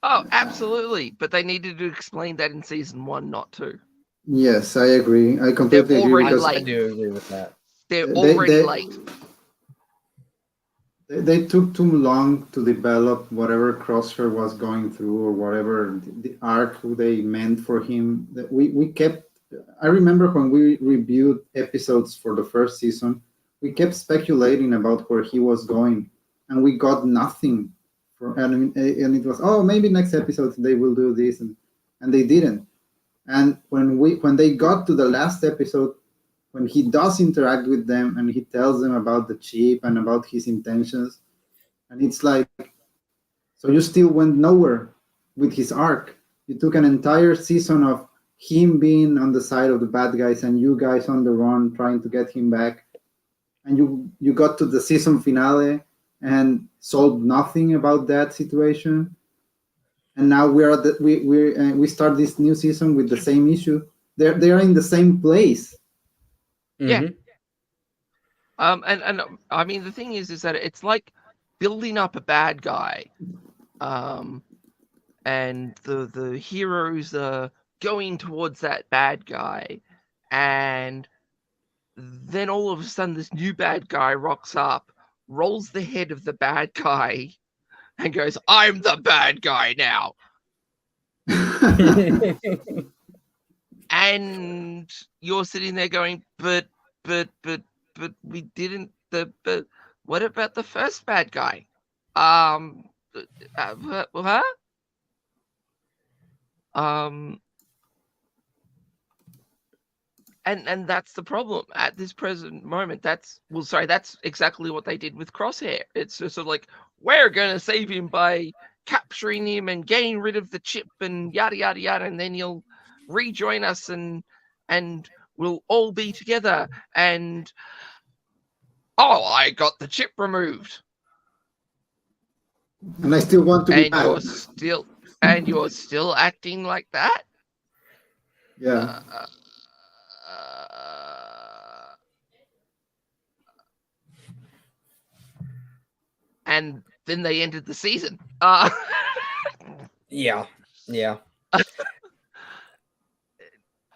Oh, absolutely. But they needed to explain that in season 1, not 2. Yes, I agree. I completely agree. Because I do agree with that. They're already late. They took too long to develop whatever Crosshair was going through, or whatever the arc they meant for him. That we kept. I remember when we reviewed episodes for the first season, we kept speculating about where he was going, and we got nothing. And it was, oh, maybe next episode they will do this, and they didn't. And when they got to the last episode, when he does interact with them and he tells them about the chip and about his intentions, and it's like, so you still went nowhere with his arc. You took an entire season of him being on the side of the bad guys and you guys on the run trying to get him back, and you got to the season finale and solved nothing about that situation. And now we start this new season with the same issue. They are in the same place. Yeah. And I mean, the thing is that it's like building up a bad guy, and the heroes are going towards that bad guy, and then all of a sudden this new bad guy rocks up, rolls the head of the bad guy, and goes, "I'm the bad guy now." And you're sitting there going, but we didn't. But what about the first bad guy? Huh? And that's the problem at this present moment. That's exactly what they did with Crosshair. It's just sort of like, we're gonna save him by capturing him and getting rid of the chip and yada yada yada, and then he'll rejoin us and we'll all be together. And I got the chip removed, And I still want to be and bad. you're still acting like that. Yeah. And then they ended the season. Yeah.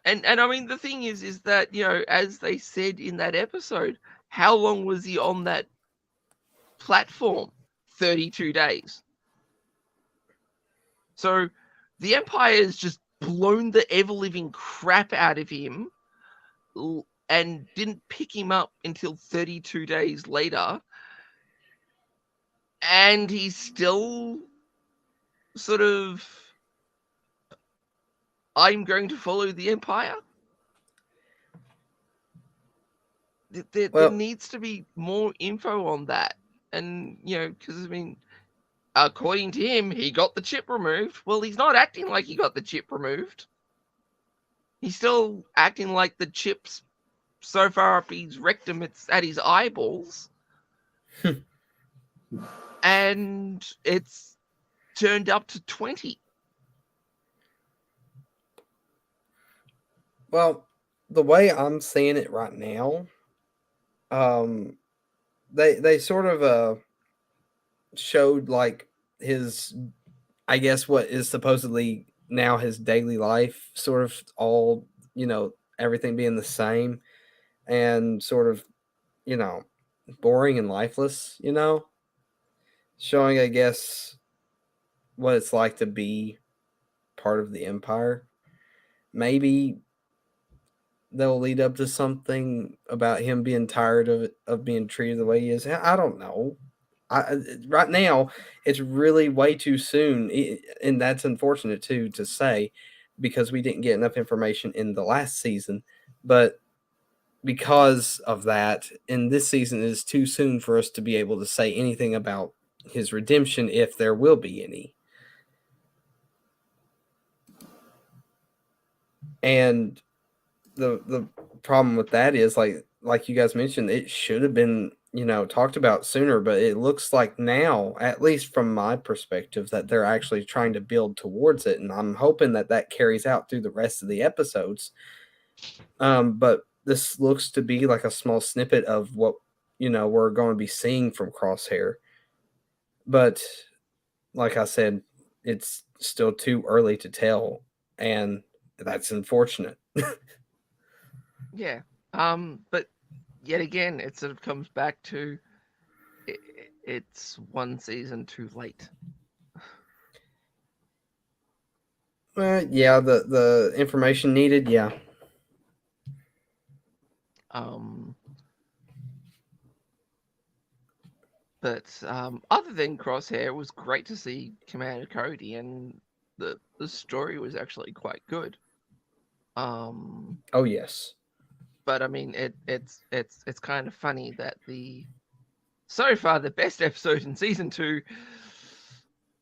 And I mean, the thing is that, you know, as they said in that episode, how long was he on that platform? 32 days. So the Empire has just blown the ever-living crap out of him and didn't pick him up until 32 days later. And he's still sort of, I'm going to follow the Empire. There needs to be more info on that. And, you know, because, I mean, according to him, he got the chip removed. Well, he's not acting like he got the chip removed. He's still acting like the chip's so far up his rectum, it's at his eyeballs. And it's turned up to 20. Well, the way I'm seeing it right now, they sort of showed like his, I guess, what is supposedly now his daily life, sort of all, you know, everything being the same and sort of, you know, boring and lifeless, you know, showing, I guess, what it's like to be part of the Empire. Maybe they'll lead up to something about him being tired of being treated the way he is. I don't know. Right now, it's really way too soon, and that's unfortunate too to say, because we didn't get enough information in the last season. But because of that, in this season, it is too soon for us to be able to say anything about his redemption, if there will be any. And the problem with that is like you guys mentioned, it should have been, you know, talked about sooner, but it looks like now, at least from my perspective, that they're actually trying to build towards it, and I'm hoping that carries out through the rest of the episodes. But this looks to be like a small snippet of what, you know, we're going to be seeing from Crosshair. But like I said, it's still too early to tell, and that's unfortunate. Yeah. But yet again, it sort of comes back to it's one season too late. Yeah, the information needed, yeah. But other than Crosshair, it was great to see Commander Cody, and the story was actually quite good. Oh yes. But I mean, it's kind of funny that so far the best episode in season 2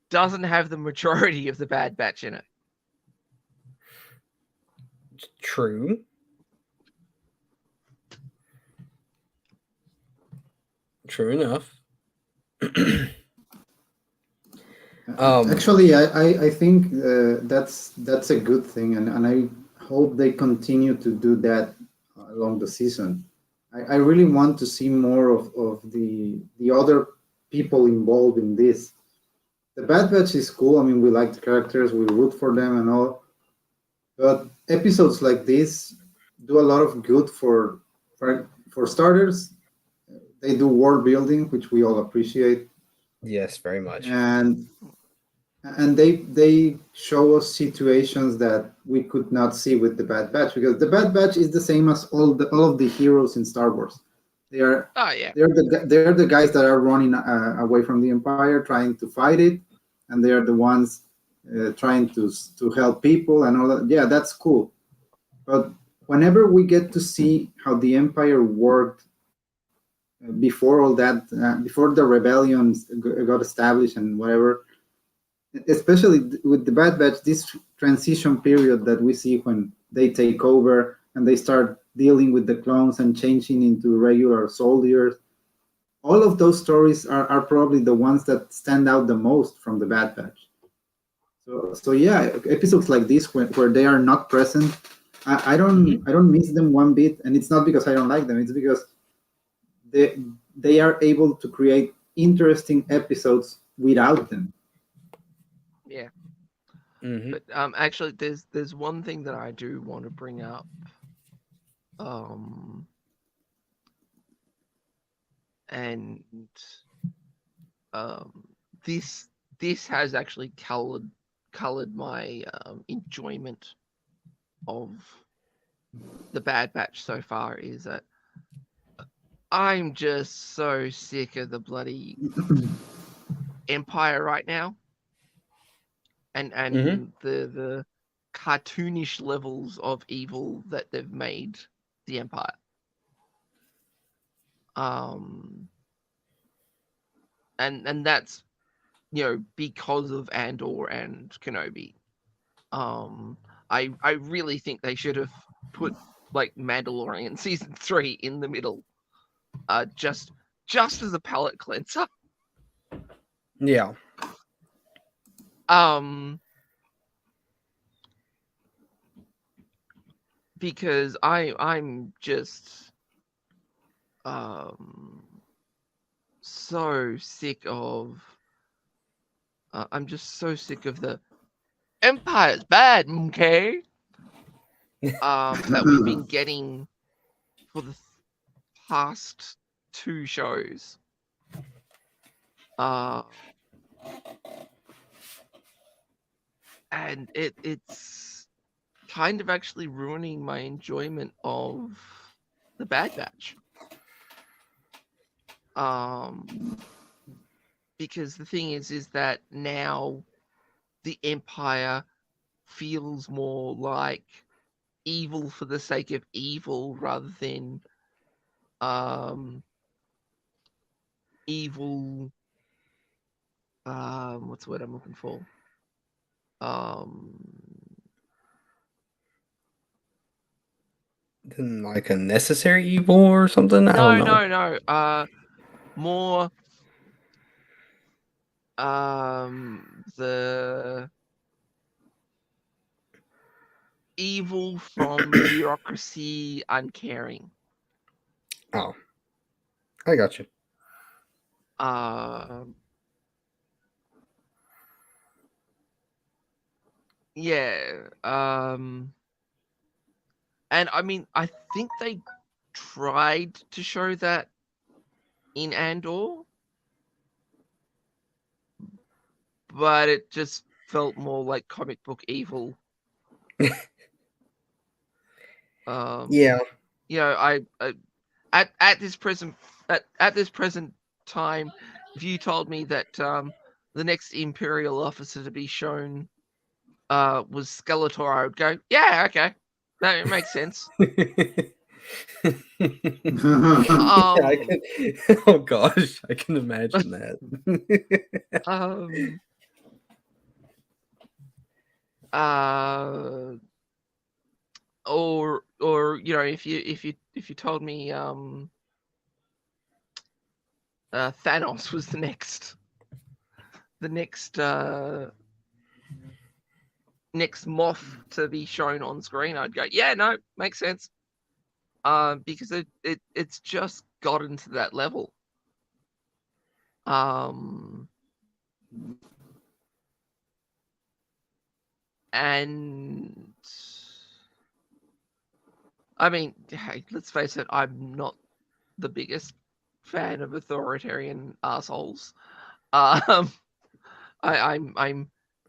doesn't have the majority of the Bad Batch in it. True. True enough. Actually, I think that's a good thing, and I hope they continue to do that along the season. I really want to see more of the other people involved in this. The Bad Batch is cool. I mean, we like the characters, we root for them and all. But episodes like this do a lot of good for starters. They do world building, which we all appreciate. Yes, very much. And they show us situations that we could not see with the Bad Batch, because the Bad Batch is the same as all of the heroes in Star Wars. They are they're the guys that are running away from the Empire, trying to fight it, and they are the ones trying to help people and all that. Yeah, that's cool. But whenever we get to see how the Empire worked before all that, before the rebellions got established and whatever, especially with the Bad Batch, this transition period that we see when they take over and they start dealing with the clones and changing into regular soldiers, all of those stories are probably the ones that stand out the most from the Bad Batch. So yeah, episodes like this where they are not present, I don't miss them one bit, and it's not because I don't like them. It's because they are able to create interesting episodes without them. Yeah. Mhm. But actually, there's one thing that I do want to bring up. And this has actually colored my enjoyment of the Bad Batch so far, is that I'm just so sick of the bloody Empire right now, and the cartoonish levels of evil that they've made the Empire. And that's, you know, because of Andor and Kenobi. I really think they should have put like Mandalorian season 3 in the middle, just as a palate cleanser. Yeah. Because I'm just so sick of I'm just so sick of the Empire's bad, okay? That we've been getting for the past 2 shows. And it's kind of actually ruining my enjoyment of the Bad Batch. Because the thing is that now the Empire feels more like evil for the sake of evil rather than evil. What's the word I'm looking for? Like a necessary evil or something? I don't know. No. More the evil from bureaucracy, uncaring. Oh, I got you. Yeah. And I mean, I think they tried to show that in Andor, but it just felt more like comic book evil. Yeah. You know, I at this present time, if you told me that the next Imperial officer to be shown was Skeletor, I would go, yeah, okay, that makes sense. Yeah, I can, oh gosh, I can imagine that. Or you know, if you told me Thanos was the next Moth to be shown on screen, I'd go, yeah, no, makes sense. Because it's just gotten to that level. And I mean, hey, let's face it, I'm not the biggest fan of authoritarian assholes. I'm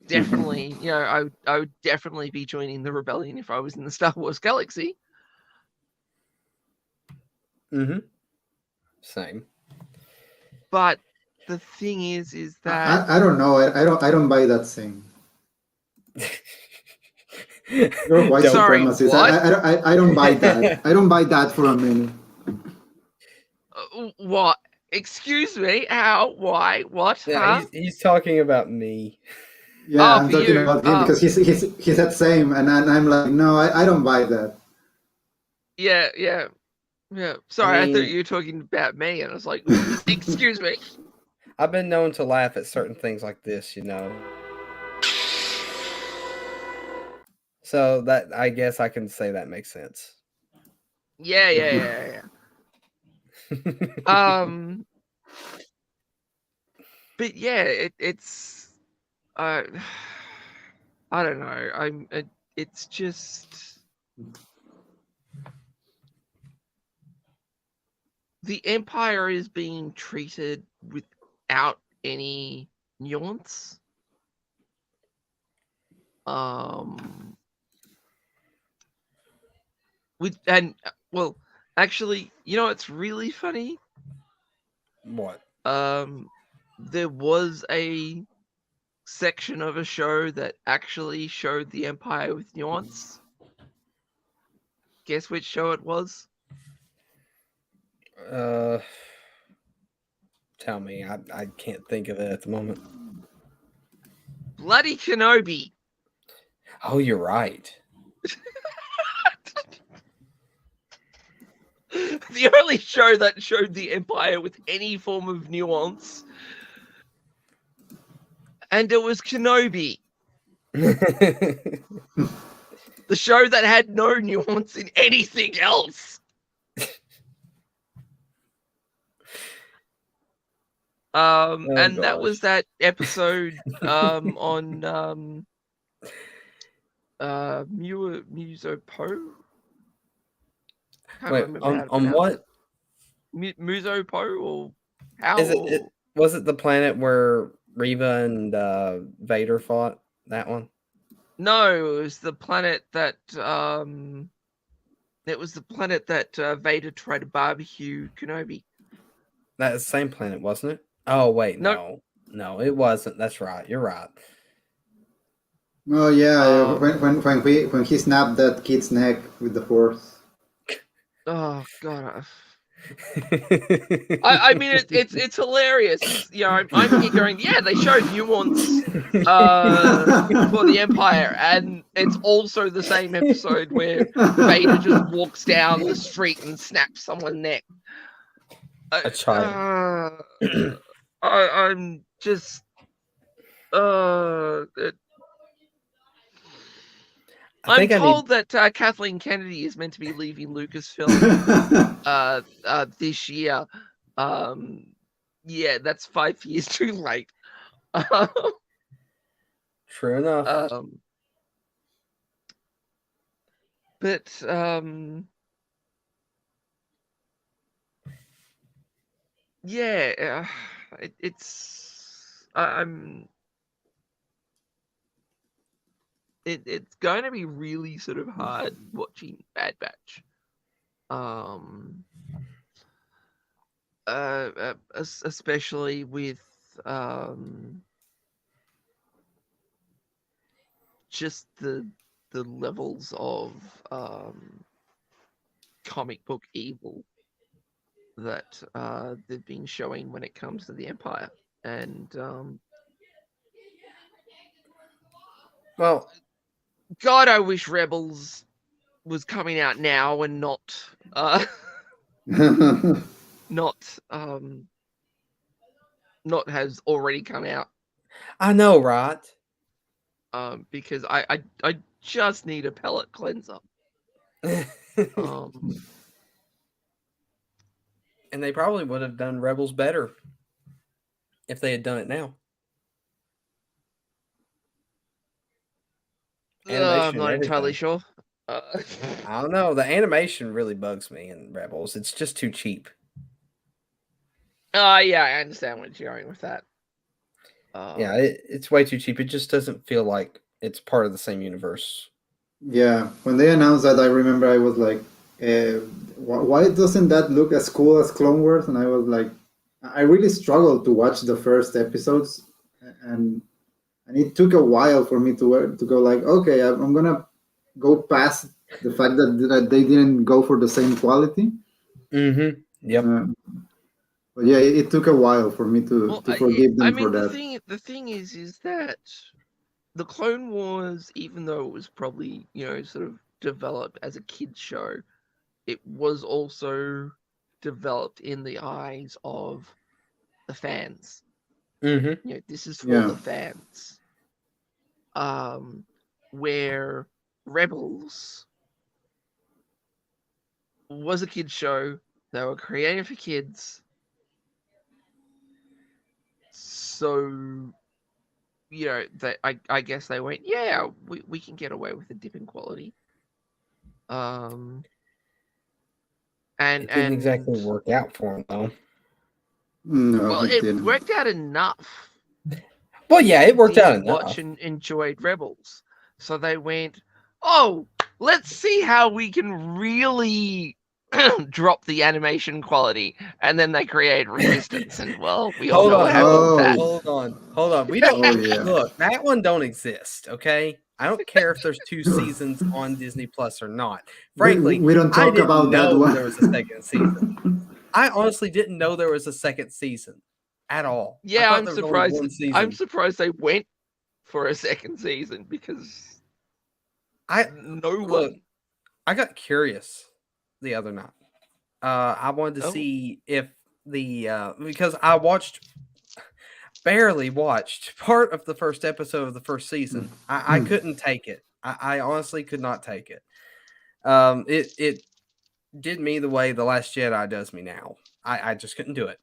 definitely, you know, I would definitely be joining the rebellion if I was in the Star Wars galaxy. Same. But the thing is that I don't know. I don't buy that thing. You're white Don't- Sorry, supremacist. what? I don't buy that. I don't buy that for a minute. What? Excuse me? How? Why? What? Yeah, Huh? he's talking about me. Yeah, Oh, I'm for talking you. about him because he said same, and I'm like, no, I don't buy that. Yeah, yeah. Yeah. Sorry, I thought mean- you were talking about me, and I was like, excuse me. I've been known to laugh at certain things like this, you know. So that I guess I can say that makes sense. Yeah. But yeah, it's I don't know. It's just the Empire is being treated without any nuance. Well, actually, you know what's really funny? What? There was a section of a show that actually showed the Empire with nuance. Guess which show it was? Tell me. I can't think of it at the moment. Bloody Kenobi. Oh, you're right. The only show that showed the Empire with any form of nuance. And it was Kenobi, the show that had no nuance in anything else. And that was gosh. that episode on Muzo Po. Can't Wait, remember how to on pronounce what? it. Muzo Po or how? Is it was it the planet where Reva and Vader fought? That one? No, it was the planet that Vader tried to barbecue Kenobi. That's the same planet, wasn't it? Oh wait, Nope. no, it wasn't. That's right. You're right. Oh yeah, Um, when he snapped that kid's neck with the Force. Oh god. I mean it's hilarious. It's, you know, I'm here going, yeah, they showed nuance for the Empire, and it's also the same episode where Vader just walks down the street and snaps someone's neck. A child. I'm just I'm told that Kathleen Kennedy is meant to be leaving Lucasfilm this year. Yeah, that's 5 years too late. True enough. But yeah, it's going to be really sort of hard watching Bad Batch. Especially with just the levels of comic book evil that they've been showing when it comes to the Empire. And Well, God, I wish Rebels was coming out now and not has already come out. I know, right? Because I just need a palate cleanser. And they probably would have done Rebels better if they had done it now. I'm not entirely sure. I don't know. The animation really bugs me in Rebels. It's just too cheap. Yeah, I understand what you're going with that. Yeah, it's way too cheap. It just doesn't feel like it's part of the same universe. Yeah, when they announced that, I remember I was like, why doesn't that look as cool as Clone Wars? And I was like, I really struggled to watch the first episodes, and it took a while for me to go like, okay, I'm gonna go past the fact that they didn't go for the same quality. Mm-hmm. Yep. But yeah, it took a while for me to forgive them for the that. thing is that the Clone Wars, even though it was probably, sort of developed as a kids show, it was also developed in the eyes of the fans. Mm-hmm. This is for Yeah. the fans. Where Rebels was a kids show, they were created for kids. So, I guess they went, yeah, we can get away with a dip in quality. And It didn't exactly work out for him, though. No, well, it it didn't. worked out enough. Well, yeah, it worked out enough. Watch and enjoyed Rebels, so they went, oh, let's see how we can really drop the animation quality, and then they create Resistance, and well, we all know what happened with that. Hold on. We don't yeah. look. That one don't exist. Okay, I don't care if there's 2 seasons on Disney Plus or not. Frankly, we don't I talk didn't about that know one. there was a second season. I honestly didn't know there was a second season at all. I Yeah, thought I'm there was only surprised. one season. I'm surprised they went for a second season because I got curious the other night. I wanted to see if the because I barely watched part of the first episode of the first season. I couldn't take it. I honestly could not take it. It did me the way The Last Jedi does me now. I just couldn't do it.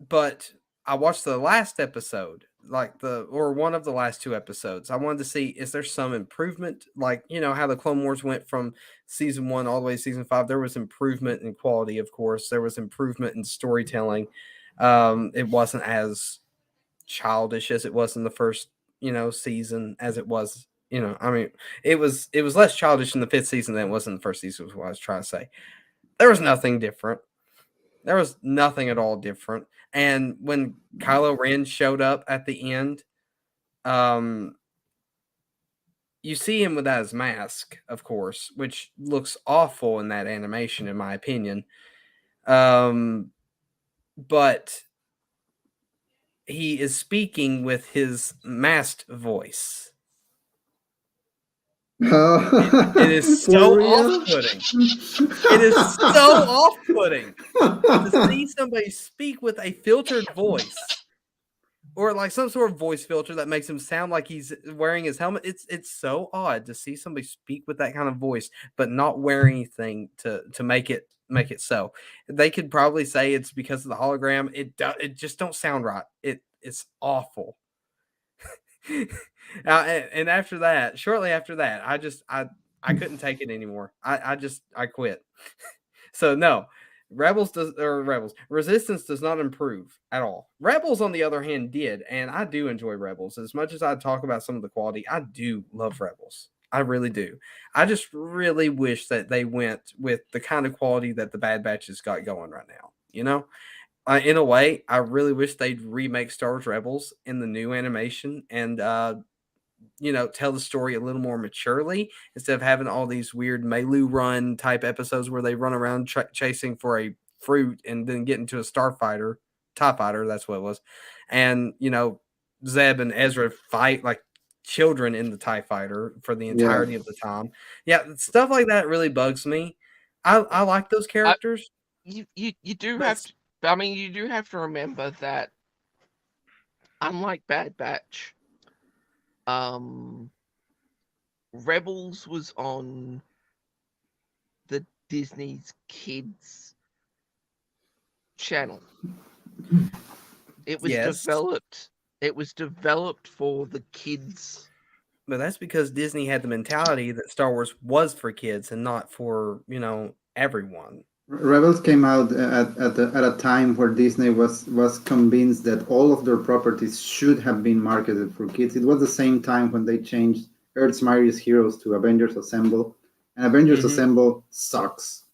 But I watched the last episode, or one of the last 2 episodes. I wanted to see, is there some improvement? Like, how the Clone Wars went from season 1 all the way to season 5. There was improvement in quality, of course. There was improvement in storytelling. It wasn't as childish as it was in the first, season as it was. I mean, it was less childish in the 5th season than it was in the first season, was what I was trying to say. There was nothing different. There was nothing at all different. And when Kylo Ren showed up at the end, you see him without his mask, of course, which looks awful in that animation, in my opinion. But he is speaking with his masked voice. It is so off-putting. It is so off-putting to see somebody speak with a filtered voice, or like some sort of voice filter that makes him sound like he's wearing his helmet. It's so odd to see somebody speak with that kind of voice, but not wear anything to make it so. They could probably say it's because of the hologram. It just don't sound right. It's awful. And after that, shortly after that, I couldn't take it anymore. I quit. So no, Resistance does not improve at all. Rebels, on the other hand, did, and I do enjoy Rebels. As much as I talk about some of the quality, I do love Rebels. I really do. I just really wish that they went with the kind of quality that the Bad Batch has got going right now. In a way, I really wish they'd remake Star Wars Rebels in the new animation and, tell the story a little more maturely instead of having all these weird Melu Run type episodes where they run around chasing for a fruit and then get into a TIE fighter, that's what it was. And, Zeb and Ezra fight like children in the TIE fighter for the entirety of the time. Yeah, stuff like that really bugs me. I like those characters. You do have to. I mean, you do have to remember that, unlike Bad Batch, Rebels was on the Disney's Kids channel. It was developed. It was developed for the kids. But that's because Disney had the mentality that Star Wars was for kids and not for, everyone. Rebels came out at a time where Disney was convinced that all of their properties should have been marketed for kids. It was the same time when they changed Earth's Mightiest Heroes to Avengers Assemble, and Avengers Assemble sucks.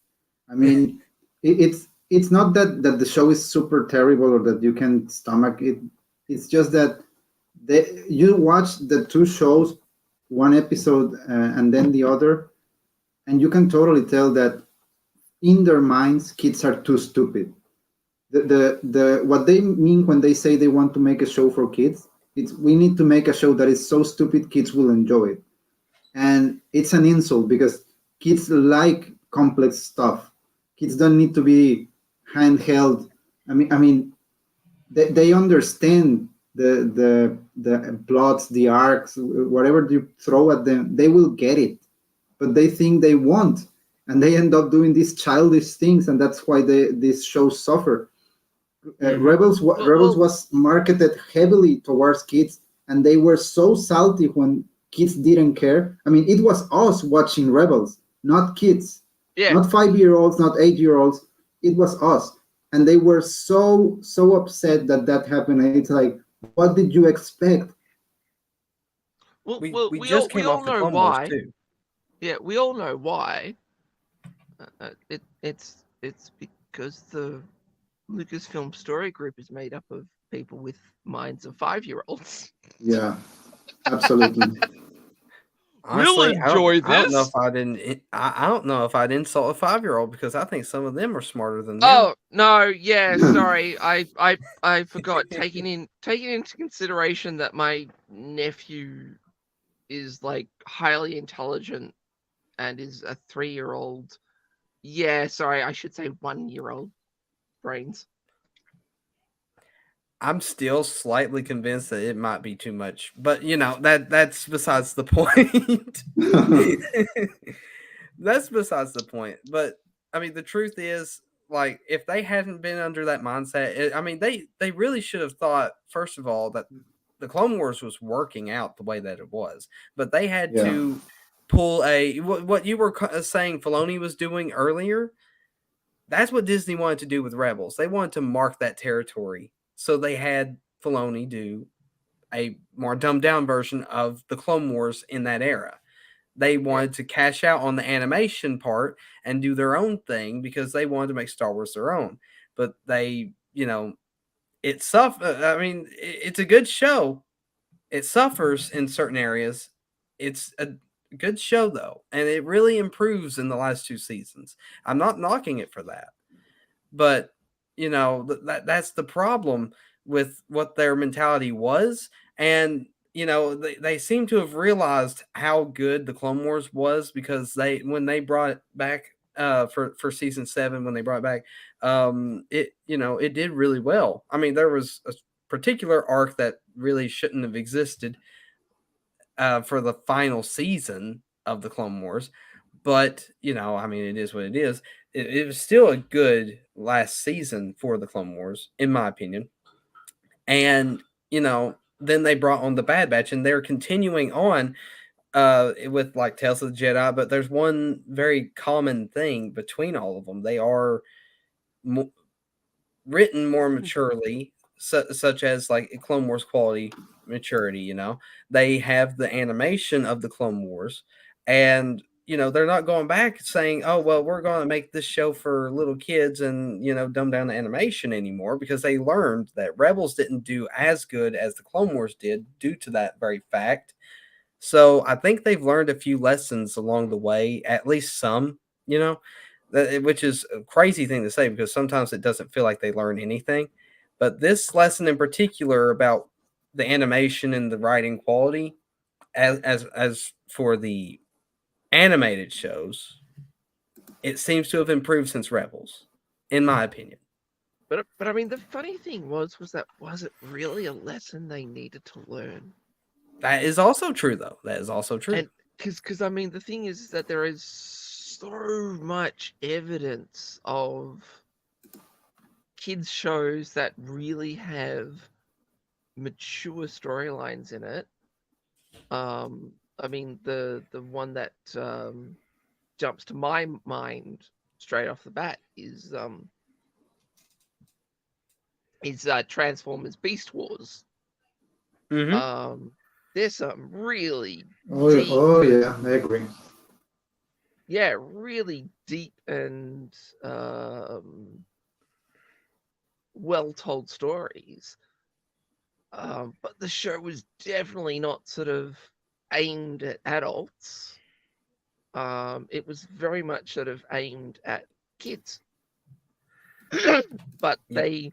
I mean, it's not that the show is super terrible or that you can stomach it. It's just that you watch the 2 shows one episode and then the other, and you can totally tell that in their minds, kids are too stupid. The what they mean when they say they want to make a show for kids, it's we need to make a show that is so stupid kids will enjoy it. And it's an insult because kids like complex stuff. Kids don't need to be handheld. I mean, they understand the plots, the arcs, whatever you throw at them, they will get it. But they think they won't, and they end up doing these childish things, and that's why these shows suffer. Rebels Well, was marketed heavily towards kids, and they were so salty when kids didn't care. I mean, it was us watching Rebels, not kids, yeah. not 5-year-olds, not 8-year-olds. It was us, and they were so upset that that happened. And it's like, what did you expect? Well, We well, we we just all we came all off the know Clone Wars why. too. Yeah, we all know why. It's because the Lucasfilm Story Group is made up of people with minds of 5-year-olds. Yeah, absolutely. Honestly, enjoy I don't know this. if I didn't. I don't know if I'd insult a 5-year-old because I think some of them are smarter than them. Oh no, yeah, sorry, I forgot taking into consideration that my nephew is like highly intelligent and is a 3-year-old. Yeah, sorry, I should say 1-year-old brains. I'm still slightly convinced that it might be too much, but that's besides the point. That's besides the point. But I mean, the truth is, like, if they hadn't been under that mindset, I mean, they really should have thought first of all that the Clone Wars was working out the way that it was, but they had Yeah. to pull what you were saying Filoni was doing earlier. That's what Disney wanted to do with Rebels. They wanted to mark that territory, so they had Filoni do a more dumbed down version of the Clone Wars in that era. They wanted to cash out on the animation part and do their own thing because they wanted to make Star Wars their own. But they, it suffers. I mean, it's a good show. It suffers in certain areas. It's a good show though, and it really improves in the last 2 seasons. I'm not knocking it for that, but that's the problem with what their mentality was. And they seem to have realized how good the Clone Wars was because when they brought it back for season 7, when they brought it back, it did really well. I mean, there was a particular arc that really shouldn't have existed for the final season of the Clone Wars, but I mean, it is what it is. It was still a good last season for the Clone Wars, in my opinion. And then they brought on the Bad Batch, and they're continuing on with like Tales of the Jedi. But there's one very common thing between all of them: they are written more maturely, such as like Clone Wars quality maturity. They have the animation of the Clone Wars, and they're not going back saying, "Oh, well, we're going to make this show for little kids and dumb down the animation anymore," because they learned that Rebels didn't do as good as the Clone Wars did due to that very fact. So I think they've learned a few lessons along the way, at least some. Which is a crazy thing to say because sometimes it doesn't feel like they learn anything. But this lesson in particular about the animation and the writing quality, as for the animated shows, it seems to have improved since Rebels, in my opinion. But I mean, the funny thing was it really a lesson they needed to learn? That is also true, though. That is also true. And because I mean, the thing is that there is so much evidence of kids shows that really have mature storylines in it. I mean, the one that jumps to my mind straight off the bat is Transformers Beast Wars. Mm-hmm. There's some really deep. Oh yeah, I agree. Yeah, really deep and well told stories. But the show was definitely not sort of aimed at adults. It was very much sort of aimed at kids, but Yeah. they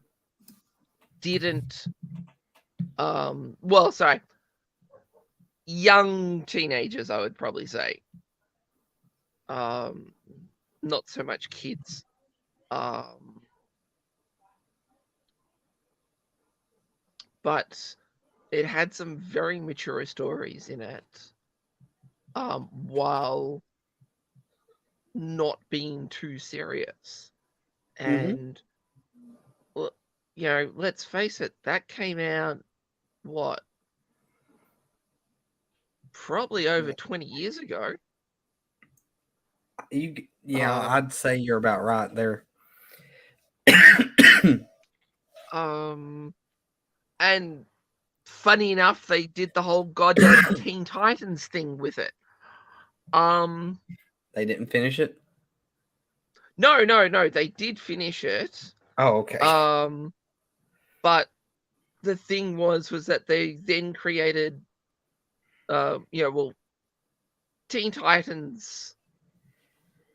didn't. Well, sorry, young teenagers, I would probably say. Not so much kids. But it had some very mature stories in it, while not being too serious. And well, you know, let's face it, that came out what? Probably over 20 years ago. Yeah, I'd say you're about right there. And funny enough, they did the whole goddamn Teen Titans thing with it. They didn't finish it. No, they did finish it. Oh, okay. But the thing was that they then created, Teen Titans,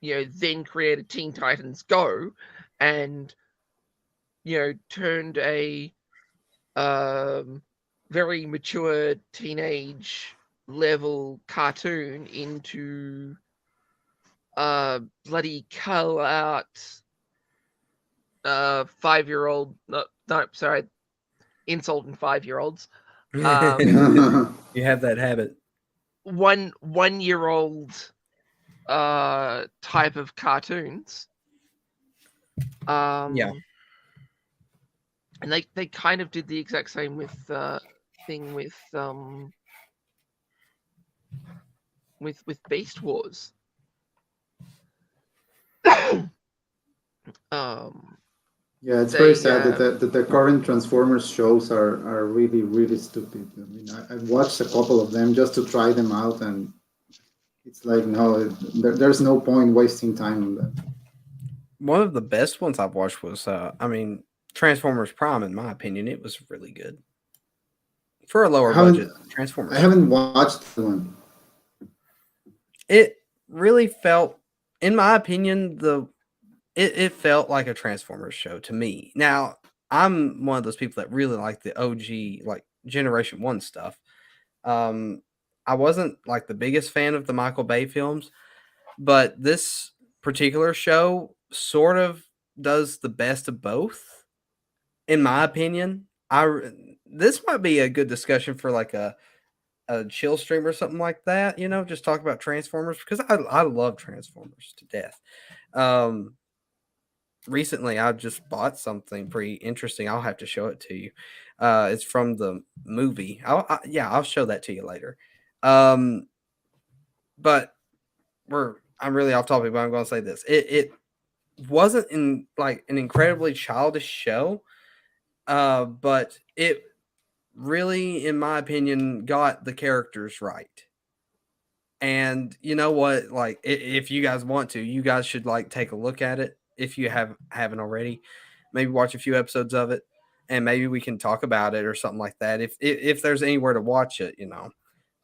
then created Teen Titans Go, and turned a very mature teenage level cartoon into bloody cull out 5-year-old. No, sorry, insulting 5-year-olds. You have that habit. 1-year-old type of cartoons. Yeah. And they kind of did the exact same with thing with Beast Wars. Yeah, it's very sad that the current Transformers shows are really, really stupid. I mean, I've watched a couple of them just to try them out, and it's like, no, there's no point wasting time on that. One of the best ones I've watched was, Transformers Prime. In my opinion, it was really good for a lower budget Transformers. I haven't watched one. It really felt, in my opinion, it felt like a Transformers show to me. Now, I'm one of those people that really like the OG, like Generation 1 stuff. I wasn't like the biggest fan of the Michael Bay films, but this particular show sort of does the best of both, in my opinion. This might be a good discussion for like a chill stream or something like that, just talk about Transformers, because I love Transformers to death. Recently I just bought something pretty interesting. I'll have to show it to you. It's from the movie. I'll show that to you later. But I'm really off topic, but I'm going to say this. It wasn't in like an incredibly childish show, but it really, in my opinion, got the characters right. And you know what? Like, if you guys want to, you guys should like take a look at it if you haven't already. Maybe watch a few episodes of it, and maybe we can talk about it or something like that. If there's anywhere to watch it,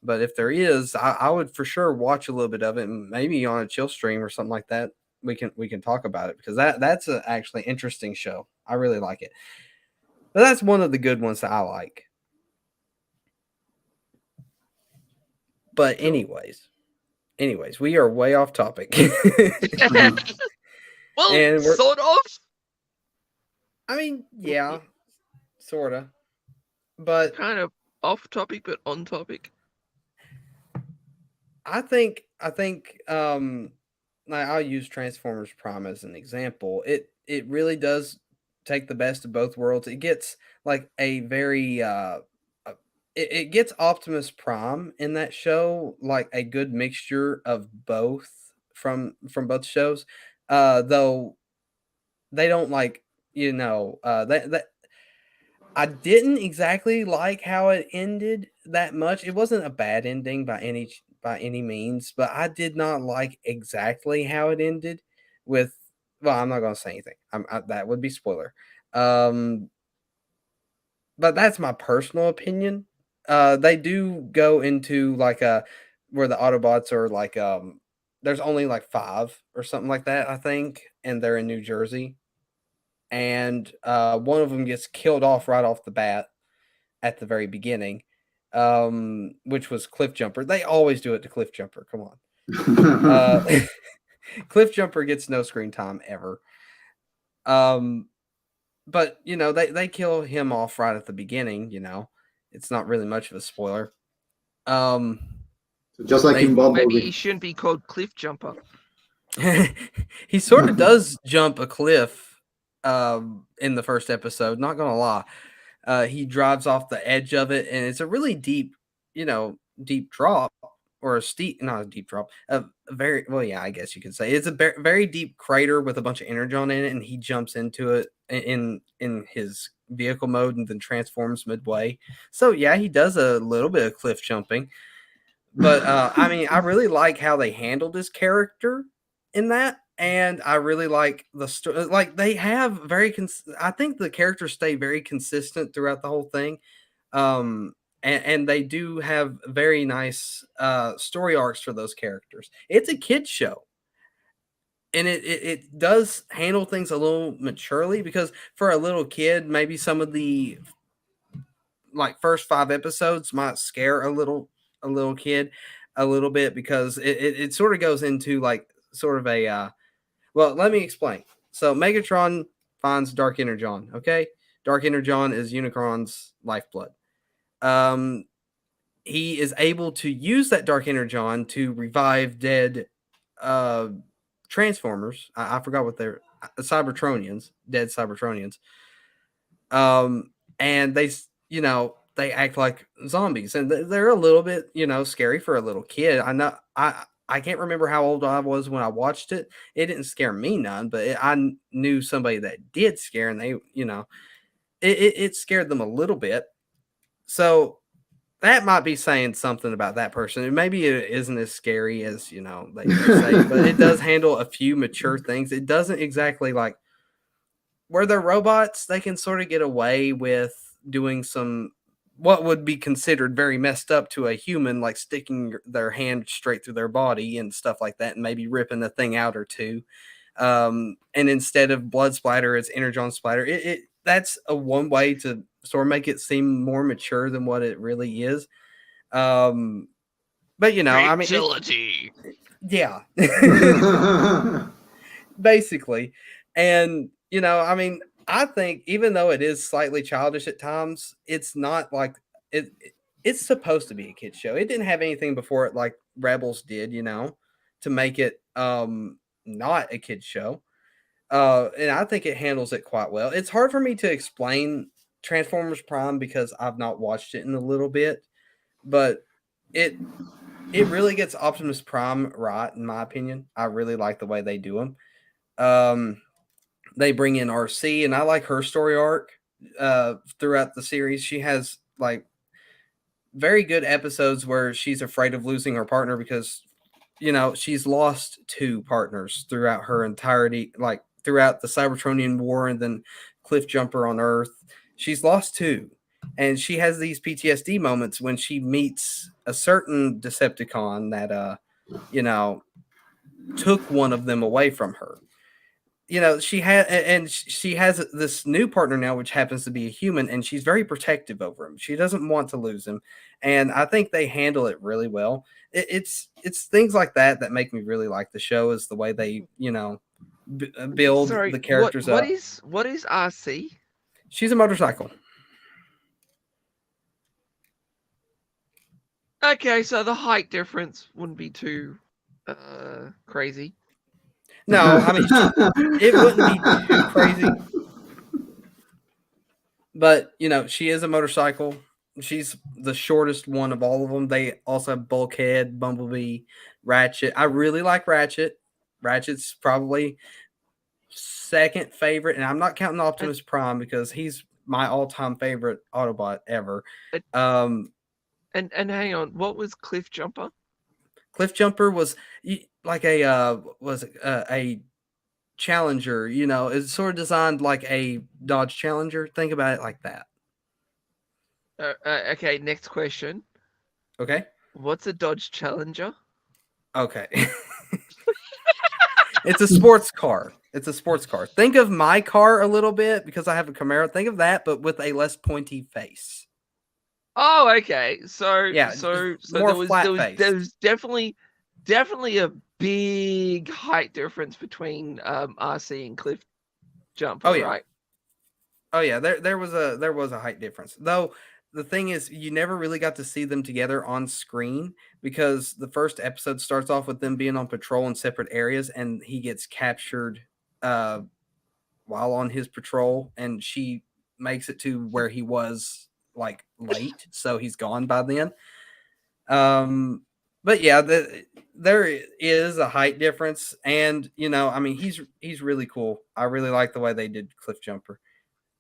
But if there is, I would for sure watch a little bit of it, and maybe on a chill stream or something like that. We can talk about it, because that's a actually interesting show. I really like it. But that's one of the good ones that I like. But anyways, we are way off topic. Well, sort of. I mean, yeah, sort of. But kind of off topic, but on topic. I think I'll use Transformers Prime as an example. It really does take the best of both worlds. It gets like a very it gets Optimus Prime in that show, like a good mixture of both from both shows. Though they don't like, that I didn't exactly like how it ended that much. It wasn't a bad ending by any means, but I did not like exactly how it ended with, well, I'm not going to say anything. That would be spoiler. But that's my personal opinion. They do go into like where the Autobots are like there's only like 5 or something like that, I think, and they're in New Jersey. And one of them gets killed off right off the bat at the very beginning, which was Cliff Jumper. They always do it to Cliff Jumper. Come on. Cliff Jumper gets no screen time ever. But you know, they kill him off right at the beginning, you know. It's not really much of a spoiler. Just like They- in Maybe he Bumblebee. shouldn't be called Cliff Jumper. he sort of does jump a cliff in the first episode, not gonna lie. He drives off the edge of it, and it's a really deep, you know, deep drop, or a steep, not a deep drop, a very, well, yeah, I guess you could say it's a very deep crater with a bunch of energon in it, and he jumps into it in his vehicle mode and then transforms midway. So yeah, he does a little bit of cliff jumping. But I mean, I really like how they handled his character in that, and I really like the story. Like they have I think the characters stay very consistent throughout the whole thing, and they do have very nice story arcs for those characters. It's a kids show, and it does handle things a little maturely, because for a little kid, maybe some of the like first 5 episodes might scare a little kid a little bit, because it sort of goes into like sort of a well, let me explain. So Megatron finds Dark Energon. Okay, Dark Energon is Unicron's lifeblood. He is able to use that Dark Energon to revive dead Transformers. I forgot what they're, Cybertronians, dead Cybertronians. And they, you know, they act like zombies, and they're a little bit, you know, scary for a little kid. I know, I can't remember how old I was when I watched it. It didn't scare me none, but I knew somebody that did scare, and they, you know, it scared them a little bit. So that might be saying something about that person. And maybe it isn't as scary as, you know, they say, but it does handle a few mature things. It doesn't exactly like, where they're robots, they can sort of get away with doing some what would be considered very messed up to a human, like sticking their hand straight through their body and stuff like that, and maybe ripping a thing out or two. And instead of blood splatter, it's energon splatter. That's a one way to sort of make it seem more mature than what it really is. But you know, I mean, Fatality. yeah, basically. And you know, I mean, I think even though it is slightly childish at times, it's not like it's supposed to be a kid show. It didn't have anything before it like Rebels did, you know, to make it not a kid show. And I think it handles it quite well. It's hard for me to explain Transformers Prime because I've not watched it in a little bit, but it really gets Optimus Prime right, in my opinion. I really like the way they do him. They bring in RC, and I like her story arc throughout the series. She has like very good episodes where she's afraid of losing her partner, because you know she's lost 2 partners throughout her entirety, like throughout the Cybertronian War and then Cliff Jumper on Earth. She's lost 2, and she has these PTSD moments when she meets a certain Decepticon that you know, took one of them away from her. You know, she has this new partner now, which happens to be a human, and she's very protective over him. She doesn't want to lose him, and I think they handle it really well. It's things like that that make me really like the show, is the way they, you know, build Sorry, the characters up. What is RC? She's a motorcycle. Okay, so the height difference wouldn't be too crazy. No, I mean, it wouldn't be too crazy. But, you know, she is a motorcycle. She's the shortest one of all of them. They also have Bulkhead, Bumblebee, Ratchet. I really like Ratchet. Ratchet's probably second favorite, and I'm not counting Optimus Prime because he's my all-time favorite Autobot ever. And hang on, what was Cliff Jumper? Cliff Jumper was like a Challenger, you know, it's sort of designed like a Dodge Challenger. Think about it like that. Okay, next question. Okay. What's a Dodge Challenger? Okay. It's a sports car. It's a sports car. Think of my car a little bit because I have a Camaro. Think of that, but with a less pointy face. Oh, okay. So Yeah, so just so more there was flat face. definitely a big height difference between RC and Cliff Jumper, Oh yeah. right? Oh yeah, there was a height difference. Though the thing is you never really got to see them together on screen because the first episode starts off with them being on patrol in separate areas and he gets captured uh while on his patrol and she makes it to where he was like late, so he's gone by then. Um but yeah, there is a height difference and I mean he's really cool. I really like the way they did Cliff Jumper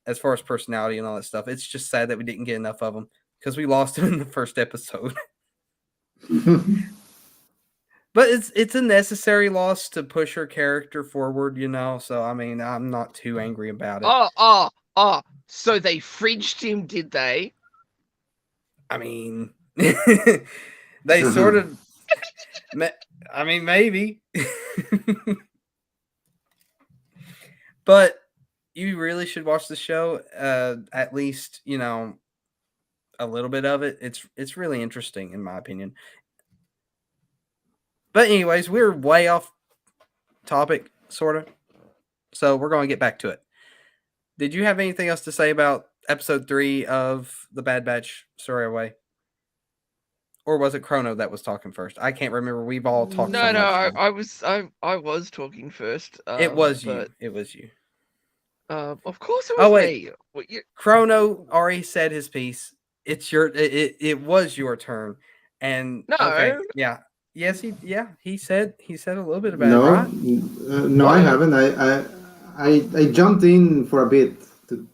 as far as personality and all that stuff. It's just sad that we didn't get enough of him because we lost him in the first episode. But it's a necessary loss to push her character forward, So I mean, I'm not too angry about it. Oh. So they fridged him, did they? I mean, they sort of. I mean, maybe. But you really should watch the show. At least a little bit of it. It's really interesting in my opinion. But anyways, we're way off topic, sort of. So we're going to get back to it. Did you have anything else to say about episode 3 of The Bad Batch Story Away? Or was it Chrono that was talking first? I can't remember. We've all talked so No, much. I was talking first. It was you. But It was you. of course it Oh was wait, me. What, you... Chrono already said his piece. It's your. It was your turn. And okay, No. yeah, yes, he said a little bit about it, No, right? no, I What? haven't. I jumped in for a bit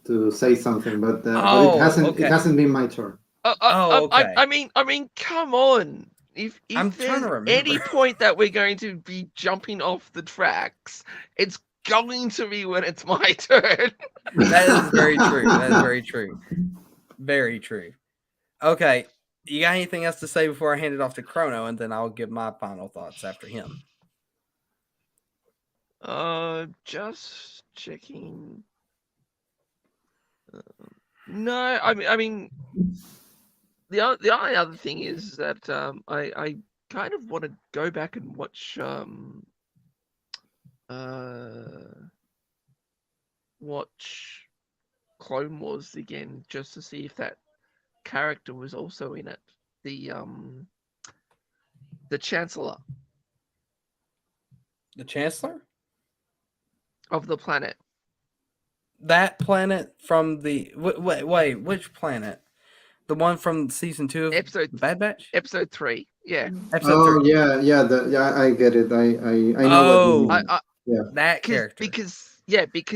to say something, but it Oh, hasn't okay. been my turn. Oh, okay. I mean, come on. I'm If trying there's to remember. any point that we're going to be jumping off the tracks, it's going to be when it's my turn. That is very true. That is very true. Very true. Okay. You got anything else to say before I hand it off to Chrono, and then I'll give my final thoughts after him. Just checking. No, I mean, the only other thing is that I kind of want to go back and watch Clone Wars again just to see if that character was also in it. The Chancellor The Chancellor? of the planet. That planet from the wait, which planet? The one from season 2 of Episode Bad Batch? Episode 3. Yeah. Episode Oh 3. yeah, I get it. I know what you mean. Yeah. That character. Because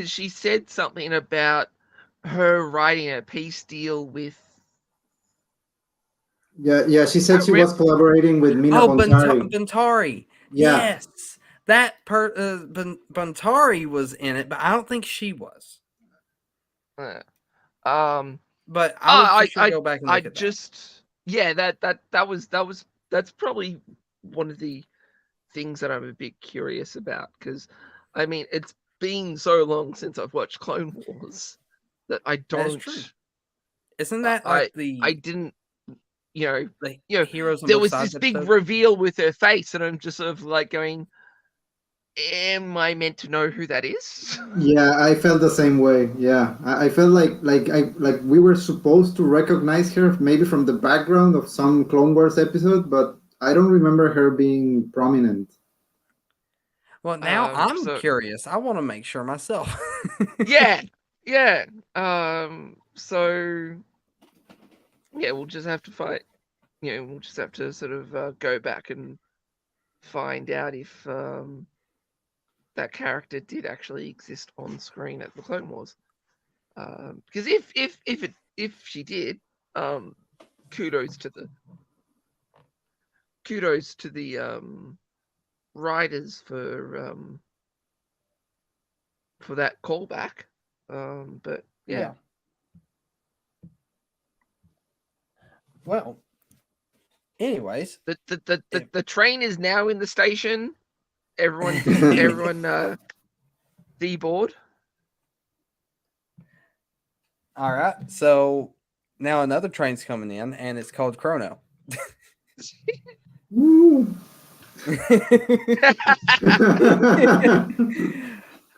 she said something about her writing a peace deal with. Yeah. She said she was collaborating with Mina Bontari. Bontari. Yeah. Yes, that Bontari was in it, but I don't think she was. But I would for sure go back and look at that. That's probably one of the things that I'm a bit curious about because, I mean, it's been so long since I've watched Clone Wars that I don't. That is true. Isn't that like I didn't. The Heroes on there Both was Sides this big episode? reveal with her face, and I'm just sort of like going, am I meant to know who that is? Yeah, I felt the same way. Yeah, I felt like we were supposed to recognize her maybe from the background of some Clone Wars episode, but I don't remember her being prominent. Well, now I'm curious. I want to make sure myself. Yeah. So yeah, we'll just have to fight. We'll just have to sort of go back and find out if that character did actually exist on screen at the Clone Wars. Because if she did, kudos to the writers for that callback. But yeah. Well, anyways, The train is now in the station. Everyone deboard. all right. So now another train's coming in, and it's called Chrono. Woo.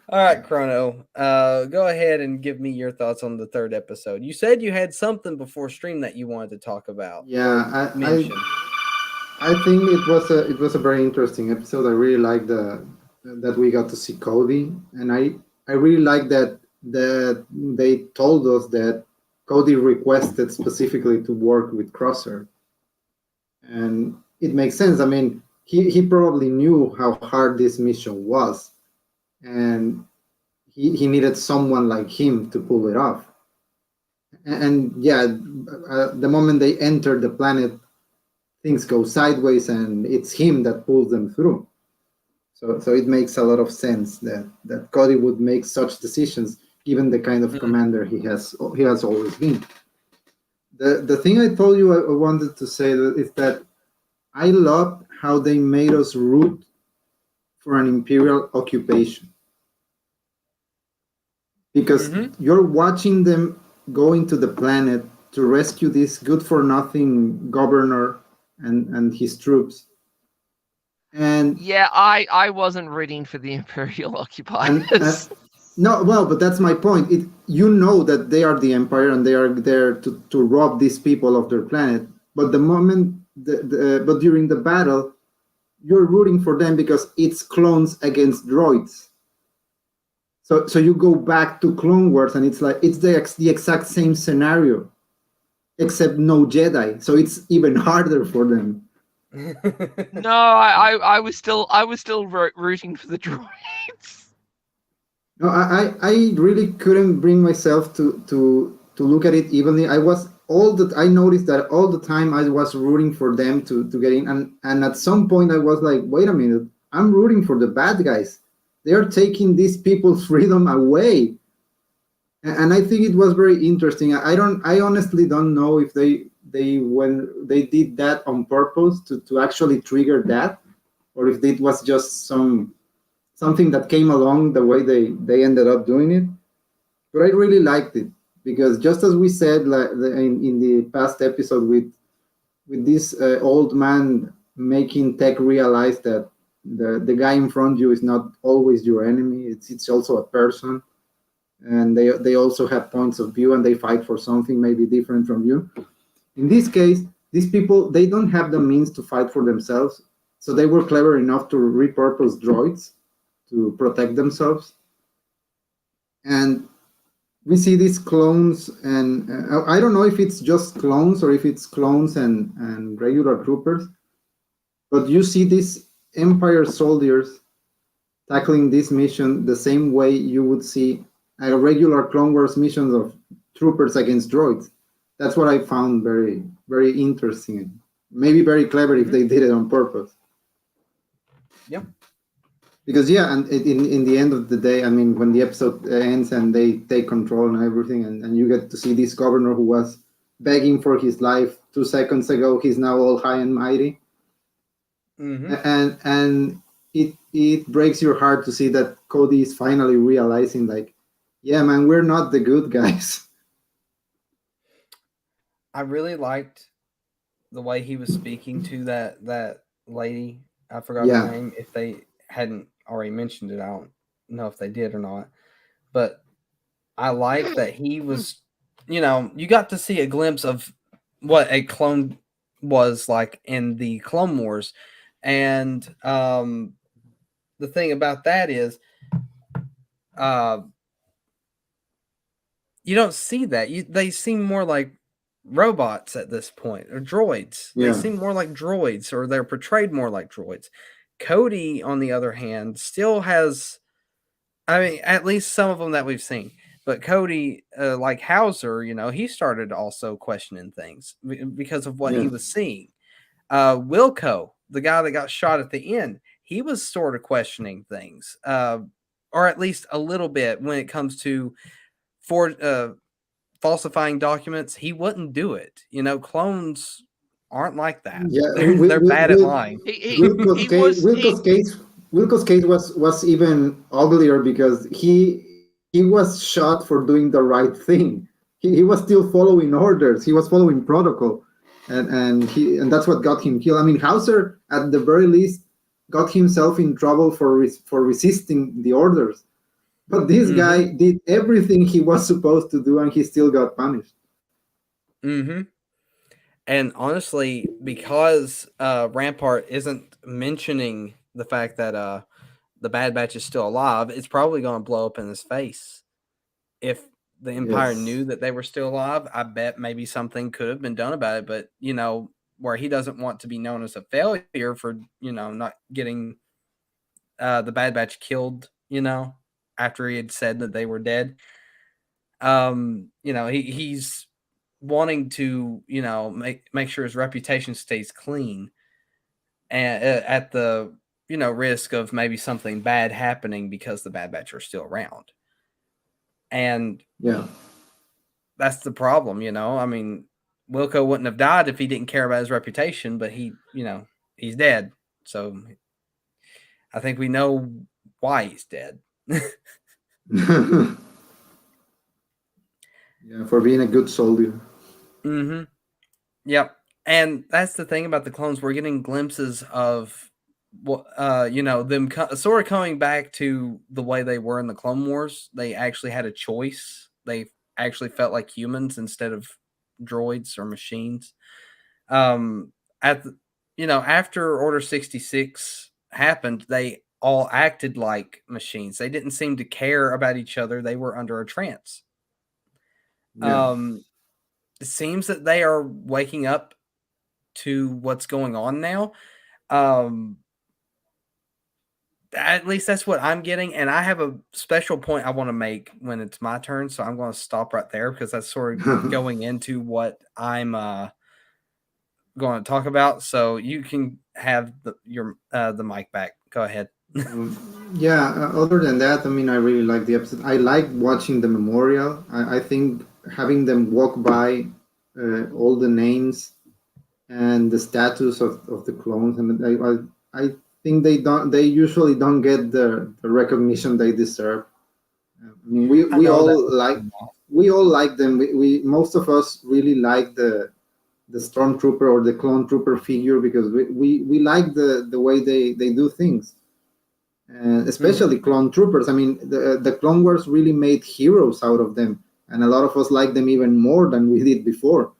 All right, Chrono. Go ahead and give me your thoughts on the third episode. You said you had something before stream that you wanted to talk about. Yeah, Mention. I think it was a very interesting episode. I really like that we got to see Cody, and I really like that they told us that Cody requested specifically to work with Crosser, and it makes sense. I mean, he probably knew how hard this mission was, and he needed someone like him to pull it off. And yeah, the moment they enter the planet, things go sideways, and it's him that pulls them through. So it makes a lot of sense that Cody would make such decisions, given the kind of commander he has always been. The thing I told you I wanted to say is that I loved how they made us root for an imperial occupation, because you're watching them go into the planet to rescue this good for nothing governor and his troops. And yeah, I wasn't rooting for the Imperial occupiers. no, well, but that's my point. You know that they are the Empire and they are there to rob these people of their planet. But the moment, but during the battle, you're rooting for them because it's clones against droids. So you go back to Clone Wars and it's like it's the exact same scenario, except no Jedi. So it's even harder for them. No, I was still rooting for the droids. No, I really couldn't bring myself to look at it evenly. I noticed that all the time I was rooting for them to get in, and at some point I was like, wait a minute, I'm rooting for the bad guys. They are taking these people's freedom away. And I think it was very interesting. I honestly don't know if when they did that on purpose to actually trigger that, or if it was just something that came along the way they ended up doing it. But I really liked it because just as we said in the past episode with this old man making Tech realize that the guy in front of you is not always your enemy. It's also a person, and they also have points of view and they fight for something maybe different from you. In this case, these people, they don't have the means to fight for themselves, so they were clever enough to repurpose droids to protect themselves. And we see these clones, and I don't know if it's just clones or if it's clones and regular troopers, but you see these Empire soldiers tackling this mission the same way you would see a regular Clone Wars missions of troopers against droids. That's what I found very, very interesting. Maybe very clever if they did it on purpose. Yep. Because yeah, and in the end of the day, I mean, when the episode ends and they take control and everything, and you get to see this governor who was begging for his life 2 seconds ago, he's now all high and mighty. And it breaks your heart to see that Cody is finally realizing, like, yeah, man, we're not the good guys. I really liked the way he was speaking to that lady. I forgot her name. If they hadn't already mentioned it, I don't know if they did or not. But I like that he was, you got to see a glimpse of what a clone was like in the Clone Wars. And the thing about that is you don't see that. They seem more like robots at this point, or droids. Yeah. They seem more like droids, or they're portrayed more like droids. Cody, on the other hand, still has, I mean, at least some of them that we've seen. But Cody, like Hauser, he started also questioning things because of what he was seeing. Wilco, the guy that got shot at the end, he was sort of questioning things, or at least a little bit when it comes to falsifying documents, he wouldn't do it. You know, clones aren't like that. Yeah, They're bad at lying. Wilco's case was even uglier because he was shot for doing the right thing. He was still following orders. He was following protocol, and that's what got him killed. I mean, Hauser at the very least got himself in trouble for resisting the orders, but this guy did everything he was supposed to do, and he still got punished. Mm-hmm. And honestly, because Rampart isn't mentioning the fact that the Bad Batch is still alive, it's probably going to blow up in his face. If the Empire knew that they were still alive, I bet maybe something could have been done about it. But, you know, where he doesn't want to be known as a failure for, you know, not getting the Bad Batch killed, you know, after he had said that they were dead. You know, he's wanting to, you know, make sure his reputation stays clean, and at the, you know, risk of maybe something bad happening because the Bad Batch are still around. And yeah, that's the problem, you know. I mean, Wilco wouldn't have died if he didn't care about his reputation, but he, you know, he's dead. So I think we know why he's dead. Yeah, for being a good soldier. Mm-hmm. Yep. And that's the thing about the clones. We're getting glimpses of what, you know, them sort of coming back to the way they were in the Clone Wars. They actually had a choice. They actually felt like humans instead of droids or machines. You know, after Order 66 happened, they all acted like machines. They didn't seem to care about each other. They were under a trance. Yeah. It seems that they are waking up to what's going on now. At least that's what I'm getting. And I have a special point I want to make when it's my turn. So I'm going to stop right there because that's sort of going into what I'm going to talk about. So you can have the mic back. Go ahead. Yeah, other than that, I mean, I really like the episode. I like watching the memorial. I think having them walk by all the names and the status of the clones, and I think they usually don't get the recognition they deserve. I mean, we all like them. We most of us really like the stormtrooper or the clone trooper figure because we like the way they do things. Especially clone troopers. I mean, the Clone Wars really made heroes out of them, and a lot of us like them even more than we did before.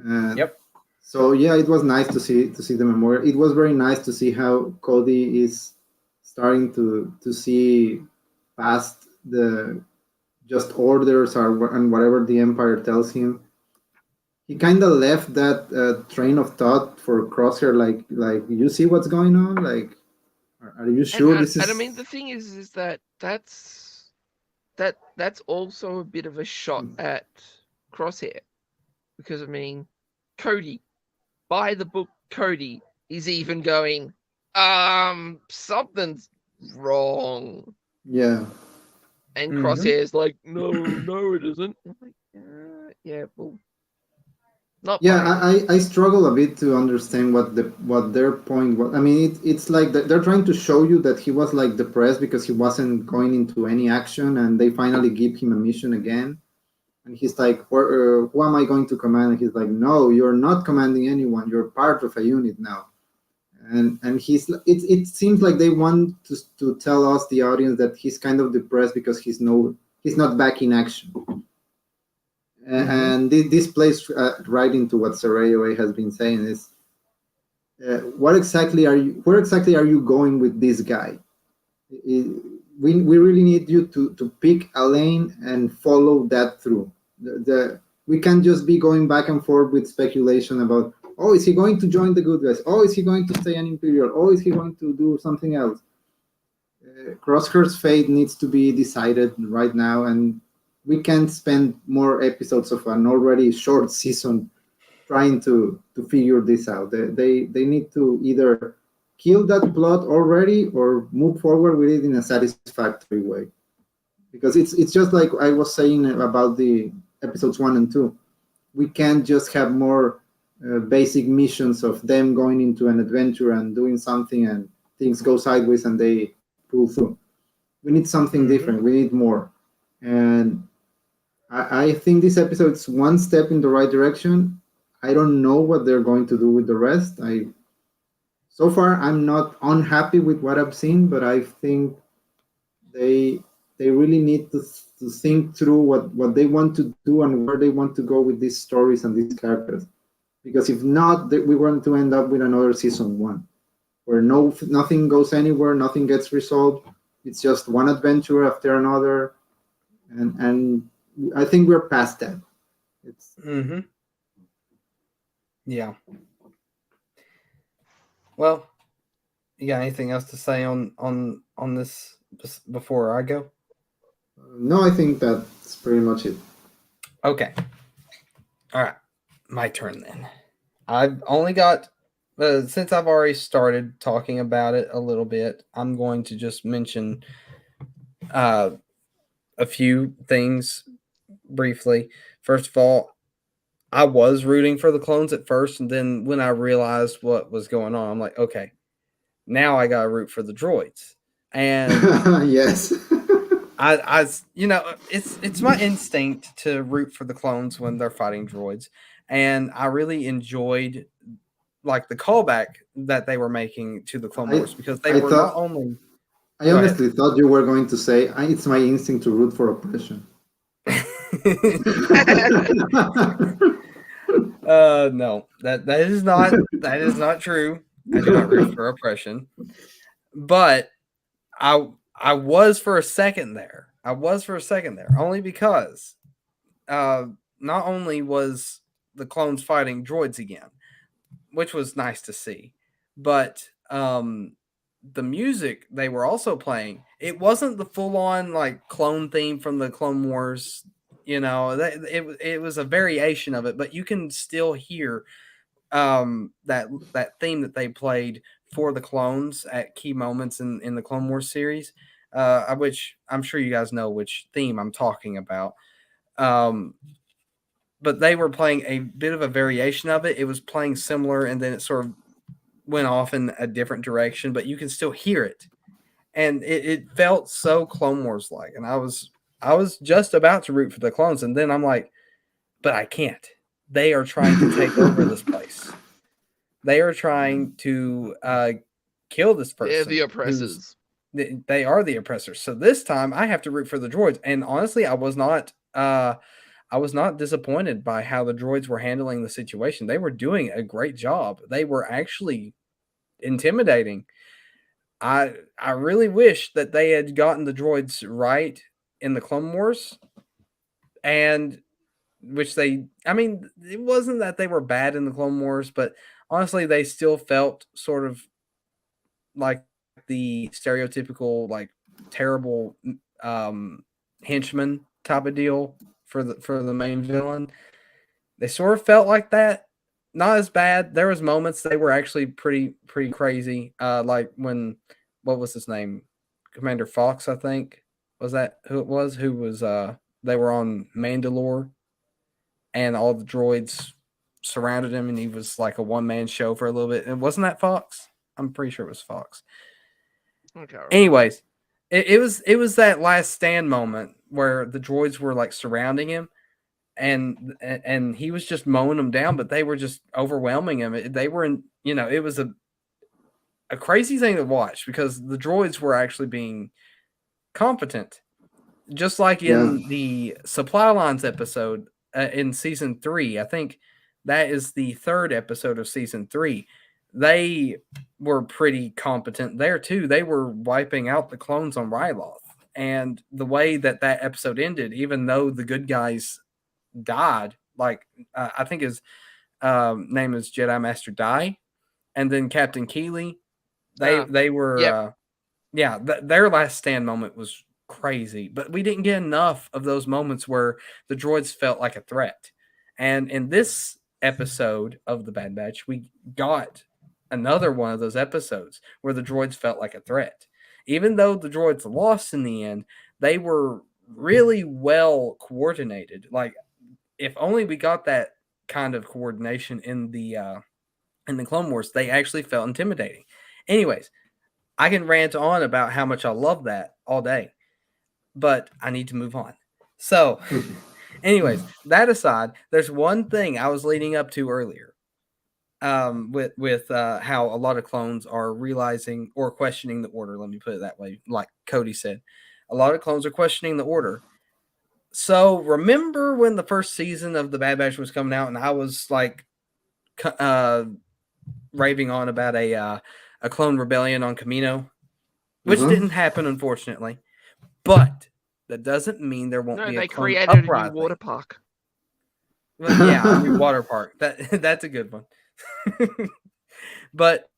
Yep. So yeah, it was nice to see the memorial. It was very nice to see how Cody is starting to see past the just orders and whatever the Empire tells him. He kind of left that train of thought for Crosshair, like you see what's going on, like. Are you sure this is? And I mean, the thing is that's also a bit of a shot at Crosshair, because I mean, Cody, by the book, Cody is even going, something's wrong. Yeah. And Crosshair's like, no, it isn't. I'm like, yeah, well. I struggle a bit to understand what their point was. I mean, it's like they're trying to show you that he was like depressed because he wasn't going into any action, and they finally give him a mission again, and he's like, "Who am I going to command?" And he's like, "No, you're not commanding anyone. You're part of a unit now." And it seems like they want to tell us, the audience, that he's kind of depressed because he's not back in action. And this plays right into what Saraya has been saying is, where exactly are you going with this guy? We really need you to pick a lane and follow that through. We can't just be going back and forth with speculation about, oh, is he going to join the good guys? Oh, is he going to stay an Imperial? Oh, is he going to do something else? Crosshair's fate needs to be decided right now, and we can't spend more episodes of an already short season trying to figure this out. They need to either kill that plot already or move forward with it in a satisfactory way. because it's just like I was saying about the episodes 1 and 2. We can't just have more basic missions of them going into an adventure and doing something and things go sideways and they pull through. We need something different. We need more. And I think this episode is one step in the right direction. I don't know what they're going to do with the rest. So far I'm not unhappy with what I've seen, but I think they really need to think through what they want to do and where they want to go with these stories and these characters. Because if not, we're going to end up with another season 1, where nothing goes anywhere, nothing gets resolved. It's just one adventure after another, and I think we're past that. It's Yeah. Well, you got anything else to say on this before I go? No, I think that's pretty much it. Okay. All right. My turn then. I've only got, since I've already started talking about it a little bit, I'm going to just mention a few things briefly. First of all, I was rooting for the clones at first, and then when I realized what was going on, I'm like, okay, now I got to root for the droids. And yes. I it's my instinct to root for the clones when they're fighting droids, and I really enjoyed like the callback that they were making to the Clone Wars, because they were not only. I honestly thought you were going to say it's my instinct to root for oppression. No, that is not true. I do not root for oppression, but I was for a second there. Only because not only was the clones fighting droids again, which was nice to see, but the music they were also playing, it wasn't the full-on like clone theme from the Clone Wars. It was a variation of it, but you can still hear that theme that they played for the clones at key moments in the Clone Wars series, which I'm sure you guys know which theme I'm talking about. But they were playing a bit of a variation of it. It was playing similar, and then it sort of went off in a different direction, but you can still hear it. And it felt so Clone Wars like. And I was just about to root for the clones, and then I'm like, but I can't. They are trying to take over this place. They are trying to kill this person. They're the oppressors. They are the oppressors. So this time I have to root for the droids. And honestly, I was not disappointed by how the droids were handling the situation. They were doing a great job. They were actually intimidating. I really wish that they had gotten the droids right in the Clone Wars, and it wasn't that they were bad in the Clone Wars, but honestly, they still felt sort of like the stereotypical, like, terrible henchman type of deal for the main villain. They sort of felt like that. Not as bad. There was moments they were actually pretty crazy. Like when, what was his name? Commander Fox, I think. Was that who it was? Who was they were on Mandalore, and all the droids surrounded him, and he was like a one-man show for a little bit. And wasn't that Fox? I'm pretty sure it was Fox. Okay. Anyways, it was that last stand moment where the droids were like surrounding him, and he was just mowing them down, but they were just overwhelming him. They were in, it was a crazy thing to watch, because the droids were actually being competent, just like in the supply lines episode in season 3. I think that is the 3rd episode of season 3. They were pretty competent there too. They were wiping out the clones on Ryloth, and the way that episode ended, even though the good guys died, like I think his name is Jedi Master Dai, and then Captain Keeley, they were their last stand moment was crazy, but we didn't get enough of those moments where the droids felt like a threat. And in this episode of the Bad Batch, we got another one of those episodes where the droids felt like a threat. Even though the droids lost in the end, they were really well coordinated. Like, if only we got that kind of coordination in the Clone Wars, they actually felt intimidating. Anyways, I can rant on about how much I love that all day, but I need to move on. So, anyways, that aside, there's one thing I was leading up to earlier, with how a lot of clones are realizing or questioning the order. Let me put it that way. Like Cody said, a lot of clones are questioning the order. So remember when the first season of the Bad Batch was coming out, and I was like, raving on about a clone rebellion on Kamino, which didn't happen, unfortunately. But that doesn't mean there won't No, be they a clone created a uprising. new water park. Well, yeah, a new water park. That's a good one. But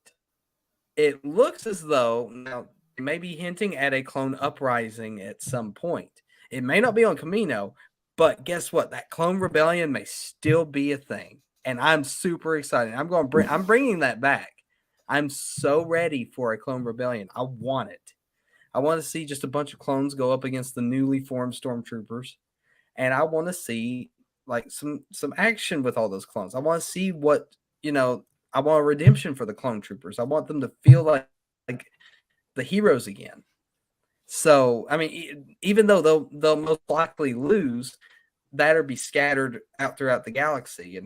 it looks as though now they may be hinting at a clone uprising at some point. It may not be on Kamino, but guess what? That clone rebellion may still be a thing, and I'm super excited. I'm bringing that back. I'm so ready for a clone rebellion. I want it. I want to see just a bunch of clones go up against the newly formed stormtroopers, and I want to see like some action with all those clones. I want to see what, I want a redemption for the clone troopers. I want them to feel like the heroes again. So, I mean, even though they'll most likely lose, that or be scattered out throughout the galaxy,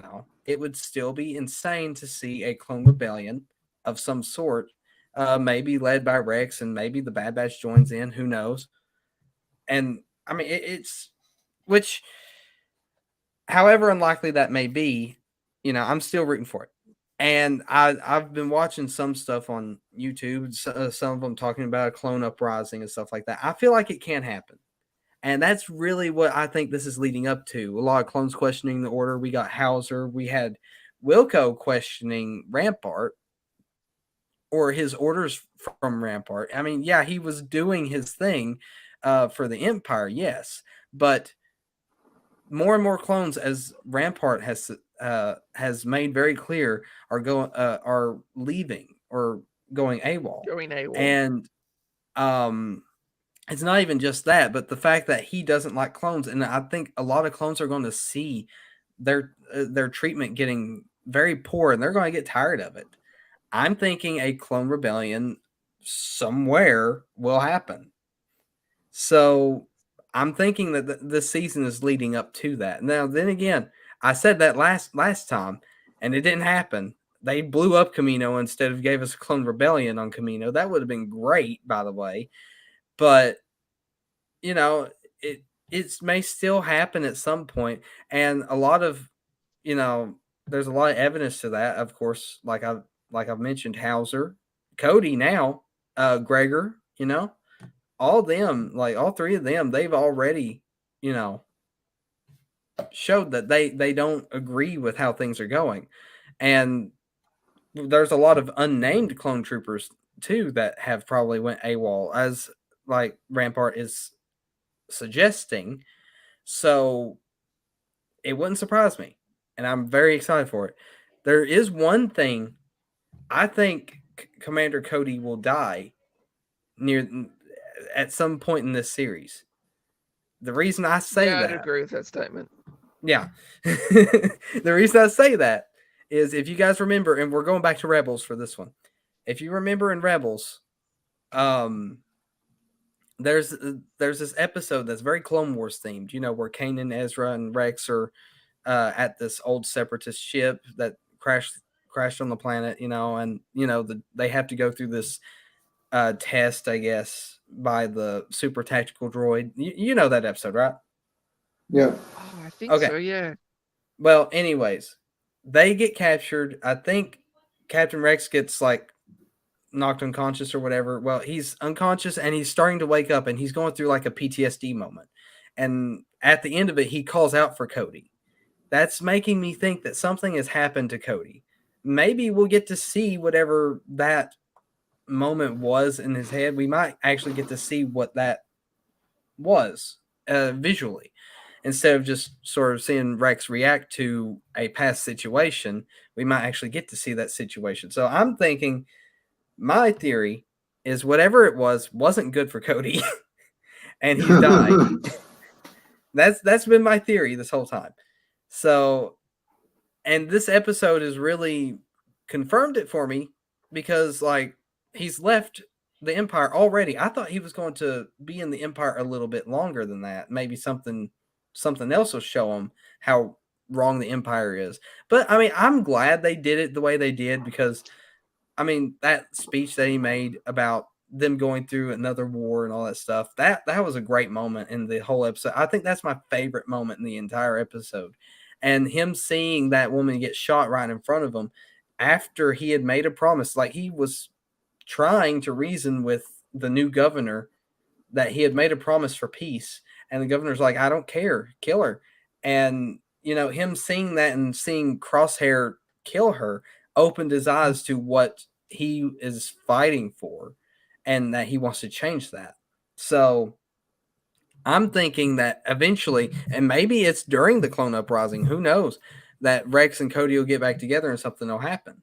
it would still be insane to see a clone rebellion of some sort, maybe led by Rex, and maybe the Bad Batch joins in. Who knows? And I mean, which, however unlikely that may be, I'm still rooting for it. And I've been watching some stuff on YouTube, some of them talking about a clone uprising and stuff like that. I feel like it can happen. And that's really what I think this is leading up to. A lot of clones questioning the order. We got Hauser. We had Wilco questioning Rampart, or his orders from Rampart. I mean, yeah, he was doing his thing for the Empire, yes. But more and more clones, as Rampart has made very clear, are leaving or going AWOL. And it's not even just that, but the fact that he doesn't like clones, and I think a lot of clones are going to see their treatment getting very poor, and they're going to get tired of it. I'm thinking a clone rebellion somewhere will happen. So I'm thinking that this season is leading up to that. Now, then again, I said that last time, and it didn't happen. They blew up Kamino instead of gave us a clone rebellion on Kamino. That would have been great, by the way. But, it may still happen at some point. And a lot of, there's a lot of evidence to that. Of course, like I've mentioned, Hauser, Cody now, Gregor, all them, like all three of them, they've already, showed that they don't agree with how things are going. And there's a lot of unnamed clone troopers too that have probably went AWOL, as like Rampart is suggesting. So it wouldn't surprise me, and I'm very excited for it. There is one thing. I think Commander Cody will die at some point in this series. The reason I say that, I'd agree with that statement. Yeah. The reason I say that is, if you guys remember, and we're going back to Rebels for this one. If you remember in Rebels, there's this episode that's very Clone Wars themed, where Kanan, Ezra, and Rex are at this old separatist ship that crashed on the planet, and they have to go through this test, I guess, by the super tactical droid. You know that episode, right? Yeah. Oh, I think so, yeah. Well, anyways, they get captured. I think Captain Rex gets like knocked unconscious or whatever. Well, he's unconscious and he's starting to wake up, and he's going through like a PTSD moment. And at the end of it, he calls out for Cody. That's making me think that something has happened to Cody. Maybe we'll get to see whatever that moment was in his head. We might actually get to see what that was visually, instead of just sort of seeing Rex react to a past situation. We might actually get to see that situation. So I'm thinking, my theory is whatever it wasn't good for Cody, and he's died. That's been my theory this whole time. So, and this episode has really confirmed it for me because like he's left the Empire already. I thought he was going to be in the Empire a little bit longer than that. Maybe something else will show him how wrong the Empire is. But I mean, I'm glad they did it the way they did because I mean, that speech that he made about them going through another war and all that stuff, that was a great moment in the whole episode. I think that's my favorite moment in the entire episode. And him seeing that woman get shot right in front of him after he had made a promise, like he was trying to reason with the new governor that he had made a promise for peace. And the governor's like, I don't care, kill her. And, you know, him seeing that and seeing Crosshair kill her opened his eyes to what he is fighting for and that he wants to change that. So I'm thinking that eventually, and maybe it's during the clone uprising, who knows, that Rex and Cody will get back together and something will happen.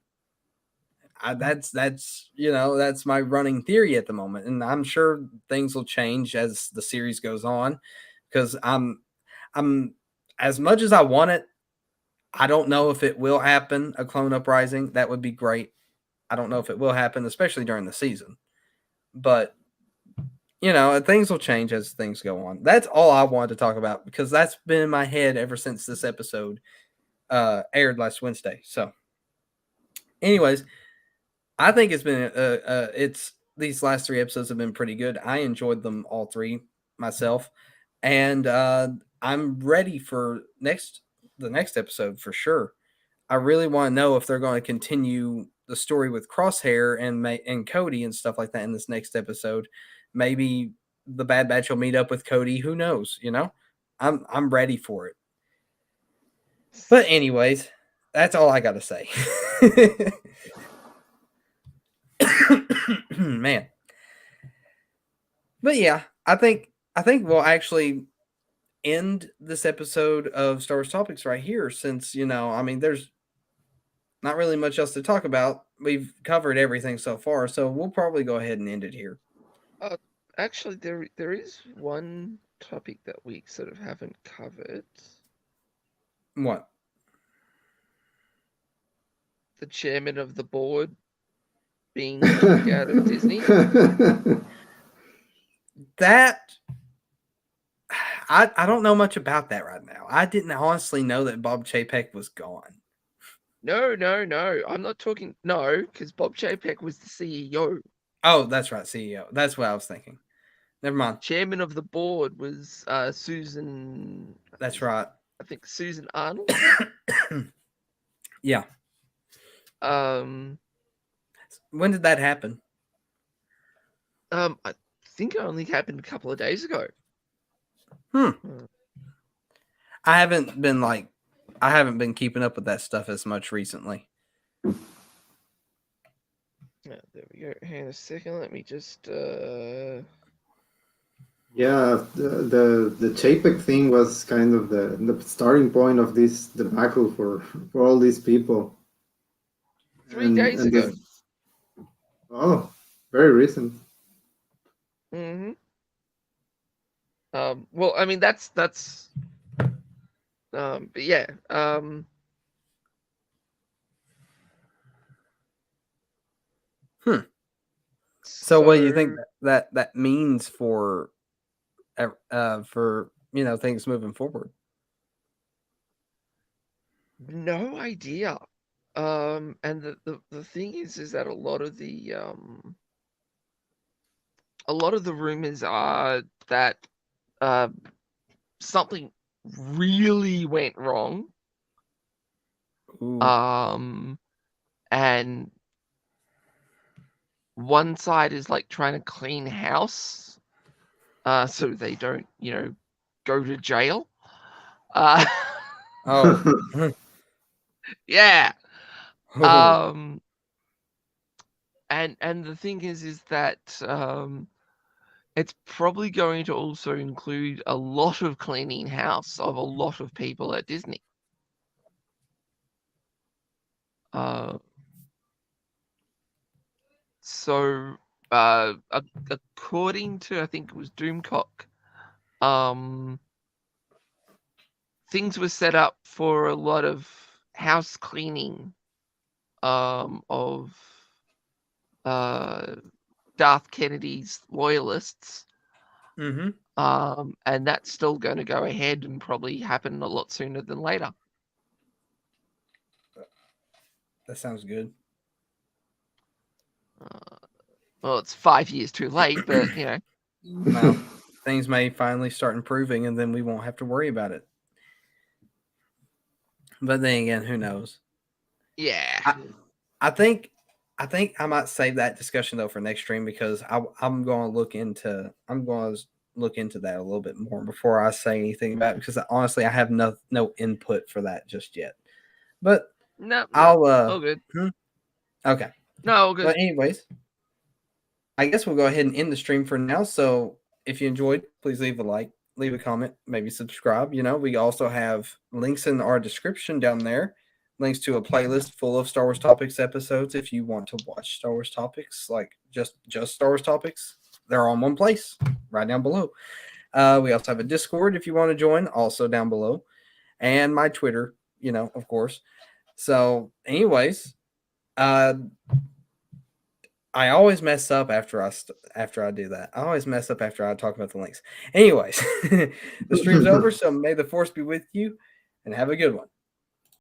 That's you know, that's my running theory at the moment, and I'm sure things will change as the series goes on because I'm as much as I want it, I don't know if it will happen. A clone uprising, that would be great. I don't know if it will happen, especially during the season, but you know, things will change as things go on. That's all I wanted to talk about because that's been in my head ever since this episode aired last Wednesday. So, anyways, I think it's been it's these last 3 episodes have been pretty good. I enjoyed them all 3 myself, and I'm ready for the next episode for sure. I really want to know if they're going to continue the story with Crosshair and Cody and stuff like that in this next episode. Maybe the Bad Batch will meet up with Cody. Who knows? You know, I'm ready for it. But anyways, that's all I got to say. Man. But yeah, I think we'll actually end this episode of Star Wars Topics right here since, you know, I mean, there's not really much else to talk about. We've covered everything so far, so we'll probably go ahead and end it here. Actually, there is one topic that we sort of haven't covered. What? The chairman of the board being kicked out of Disney. That I don't know much about that right now. I didn't honestly know that Bob Chapek was gone. No. I'm not talking. No, because Bob Chapek was the CEO. Oh, that's right, CEO. That's what I was thinking. Never mind. Chairman of the board was Susan. That's right. I think Susan Arnold. Yeah. When did that happen? I think it only happened a couple of days ago. I haven't been keeping up with that stuff as much recently. Yeah, there we go. Hang on a second. Let me just. Yeah, the Chapek thing was kind of the starting point of this debacle for all these people. 3 days ago. Oh, very recent. Mm-hmm. Well, I mean that's but yeah. So what do you think that means for you know, things moving forward? No idea. And the thing is that a lot of the rumors are that something really went wrong. Ooh. And one side is like trying to clean house, so they don't, you know, go to jail. Oh. Yeah. And the thing is that it's probably going to also include a lot of cleaning house of a lot of people at Disney. So according to, I think it was Doomcock, things were set up for a lot of house cleaning of Darth Kennedy's loyalists. Mm-hmm. And that's still going to go ahead and probably happen a lot sooner than later. That sounds good. Well, it's 5 years too late, but you know. Well, things may finally start improving, and then we won't have to worry about it. But then again, who knows? Yeah. I think I might save that discussion though for next stream, because I'm going to look into that a little bit more before I say anything about it, because honestly I have no input for that just yet. But No, I'll all good. Okay. No, all good. But anyways, I guess we'll go ahead and end the stream for now. So if you enjoyed, please leave a like, leave a comment, maybe subscribe. You know, we also have links in our description down there, links to a playlist full of Star Wars Topics episodes. If you want to watch Star Wars Topics, like just Star Wars Topics, they're all in one place, right down below. We also have a Discord if you want to join, also down below, and my Twitter, you know, of course. So anyways, I always mess up after I do that. I always mess up after I talk about the links. Anyways, the stream's over, so may the force be with you, and have a good one.